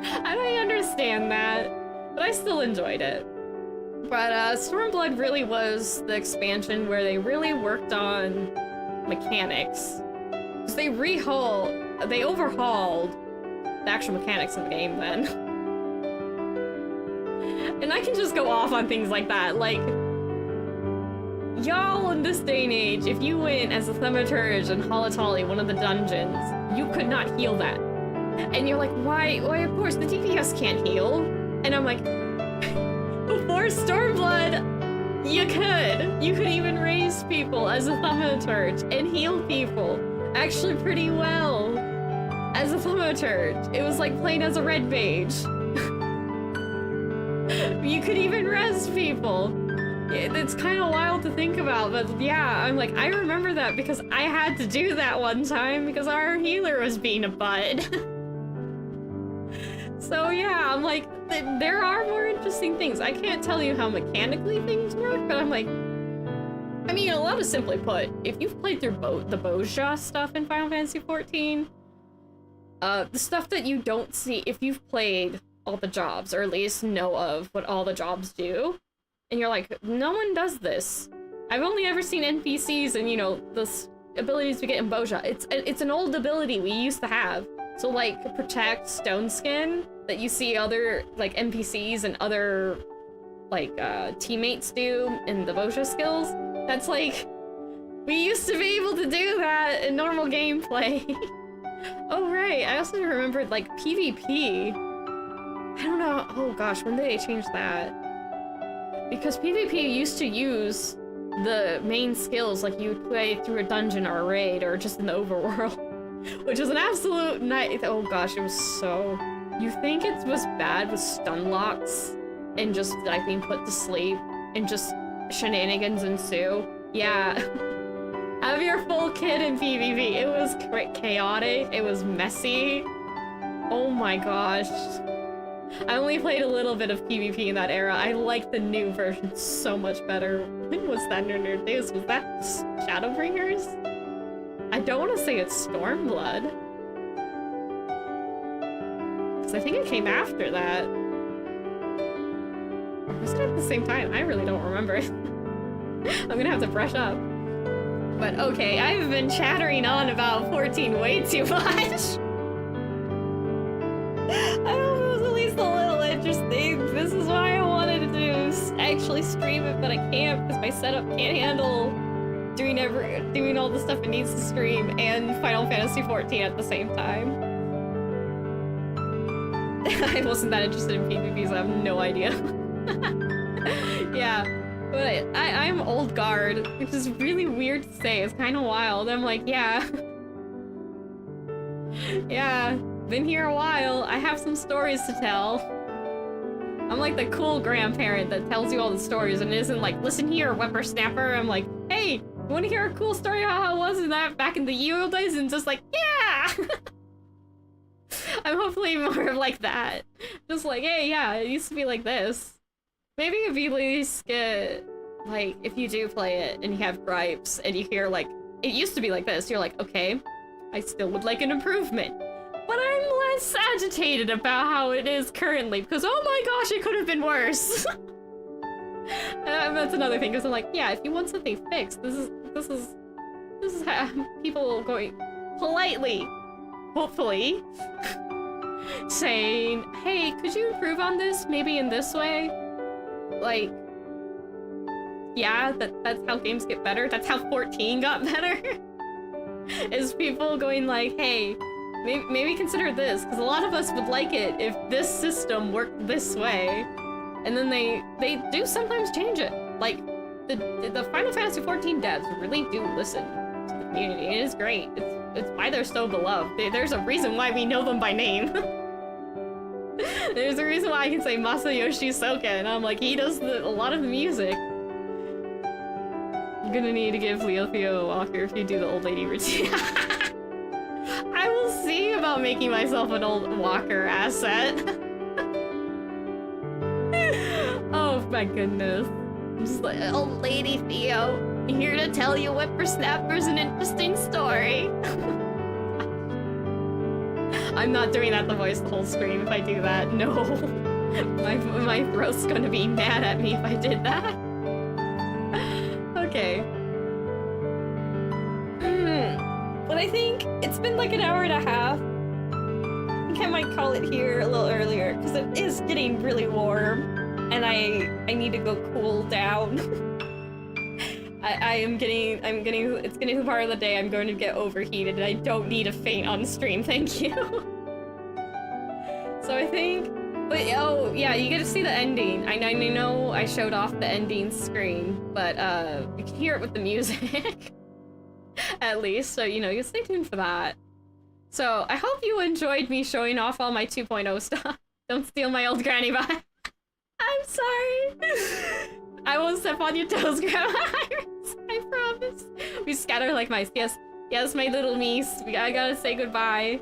I understand that, but I still enjoyed it. But Stormblood really was the expansion where they really worked on mechanics. Because they overhauled the actual mechanics of the game then. And I can just go off on things like that, like, y'all in this day and age, if you went as a thaumaturge in Halatali, one of the dungeons, you could not heal that. And you're like, why? Why, of course, the DPS can't heal. And I'm like, before Stormblood, you could. You could even raise people as a thaumaturge and heal people actually pretty well as a thaumaturge. It was like playing as a red mage. You could even rest people. It's kind of wild to think about, but yeah, I'm like, I remember that because I had to do that one time because our healer was being a butt. So yeah, I'm like, there are more interesting things. I can't tell you how mechanically things work, but I'm like, I mean, a lot of simply put, if you've played through the Bozja stuff in Final Fantasy XIV, the stuff that you don't see, if you've played all the jobs, or at least know of what all the jobs do, and you're like, no one does this. I've only ever seen NPCs and, you know, the abilities we get in Bozja. It's an old ability we used to have. So, like, protect stone skin that you see other, like, NPCs and other, like, teammates do in the Bozja skills. That's like, we used to be able to do that in normal gameplay. Oh, right. I also remembered, like, PvP. I don't know. Oh, gosh, when did they change that? Because PvP used to use the main skills, like you would play through a dungeon or a raid or just in the overworld, which was an absolute night. Oh gosh, it was so... You think it was bad with stun locks and just like being put to sleep and just shenanigans ensue? Yeah. Have your full kit in PvP. It was chaotic. It was messy. Oh my gosh. I only played a little bit of PvP in that era. I like the new version so much better. When was that Nerd Days? Was that Shadowbringers? I don't want to say it's Stormblood. Because I think it came after that. Or was it at the same time? I really don't remember. I'm gonna have to brush up. But okay, I've been chattering on about 14 way too much. I hope it was at least a little interesting. This is why I wanted to actually stream it, but I can't because my setup can't handle doing all the stuff it needs to stream and Final Fantasy XIV at the same time. I wasn't that interested in PvP, so I have no idea. Yeah, but I'm old guard, which is really weird to say. It's kind of wild. I'm like, yeah. Yeah. Been here a while. I have some stories to tell. I'm like the cool grandparent that tells you all the stories and isn't like, listen here, whippersnapper. I'm like, hey, you want to hear a cool story about how it was in that back in the Euro days? And just like, yeah! I'm hopefully more of like that. Just like, hey, yeah, it used to be like this. Maybe if you at least get, like, if you do play it and you have gripes and you hear, like, it used to be like this, you're like, okay, I still would like an improvement. But I'm less agitated about how it is currently, because oh my gosh, it could have been worse. That's another thing, because I'm like, yeah, if you want something fixed, this is how people going politely, hopefully, saying, hey, could you improve on this, maybe in this way? Like, yeah, that's how games get better. That's how 14 got better. Is people going like, hey, maybe consider this, because a lot of us would like it if this system worked this way. And then they do sometimes change it. Like, the Final Fantasy 14 devs really do listen to the community. It is great. It's why they're so beloved. There's a reason why we know them by name. There's a reason why I can say Masayoshi Soka, and I'm like, he does a lot of the music. I'm gonna need to give Leona Theo a walker if you do the old lady routine. I will see about making myself an old walker asset. Oh my goodness. I'm just like, old lady Theo, here to tell you Whippersnapper's an interesting story. I'm not doing that the voice the whole stream if I do that, no. My throat's gonna be mad at me if I did that. Okay. But I think it's been like an hour and a half. I think I might call it here a little earlier, because it is getting really warm. And I need to go cool down. it's getting to the part of the day I'm going to get overheated, and I don't need a faint on stream, thank you. So I think, but oh yeah, you get to see the ending. I know I showed off the ending screen, but you can hear it with the music. At least, so you know, you stay tuned for that. So I hope you enjoyed me showing off all my 2.0 stuff. Don't steal my old granny vibe. I'm sorry. I won't step on your toes, Grandma Iris. I promise. We scatter like mice. Yes, my little meese. I gotta say goodbye.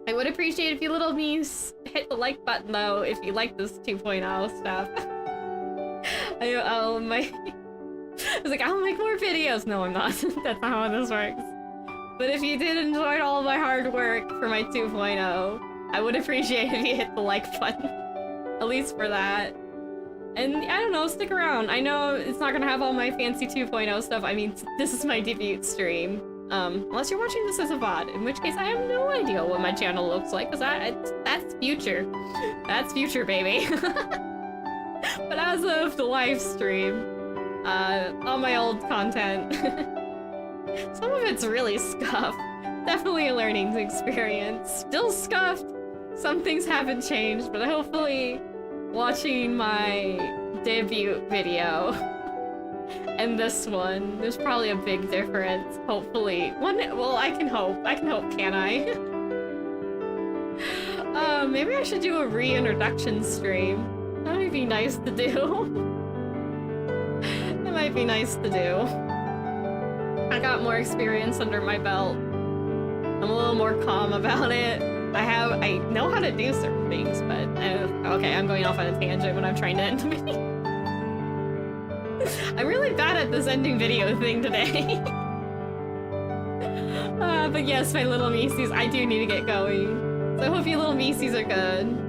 I would appreciate if you little meese hit the like button though if you like this 2.0 stuff. I was like, I'll make more videos. No, I'm not. That's not how this works. But if you did enjoy all of my hard work for my 2.0, I would appreciate if you hit the like button. At least for that. And I don't know, stick around. I know it's not gonna have all my fancy 2.0 stuff. I mean, this is my debut stream. Unless you're watching this as a VOD, in which case I have no idea what my channel looks like, because that's future. That's future, baby. But as of the live stream, all my old content, some of it's really scuffed. Definitely a learning experience. Still scuffed. Some things haven't changed, but hopefully watching my debut video and this one, there's probably a big difference. Hopefully. Well, I can hope, can I? Maybe I should do a reintroduction stream. That might be nice to do. That might be nice to do. I got more experience under my belt. I'm a little more calm about it. I know how to do certain things, but okay, I'm going off on a tangent when I'm trying to end the video. I'm really bad at this ending video thing today. But yes, my little Meesies, I do need to get going. So I hope you little Meesies are good.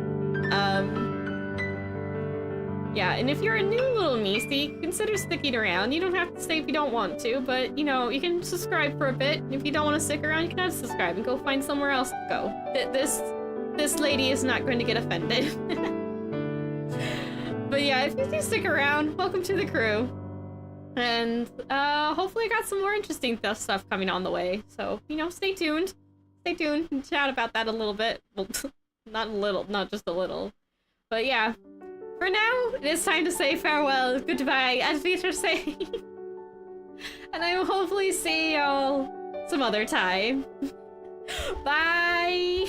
Yeah, and if you're a new little Meesy, consider sticking around. You don't have to stay if you don't want to, but, you know, you can subscribe for a bit. If you don't want to stick around, you can unsubscribe and go find somewhere else to go. This lady is not going to get offended. But yeah, if you do stick around, welcome to the crew. And, hopefully I got some more interesting stuff coming on the way. So, you know, stay tuned. Stay tuned and chat about that a little bit. Well, not just a little. But yeah. For now, it is time to say farewell, goodbye, as Peter say. And I will hopefully see y'all some other time. Bye!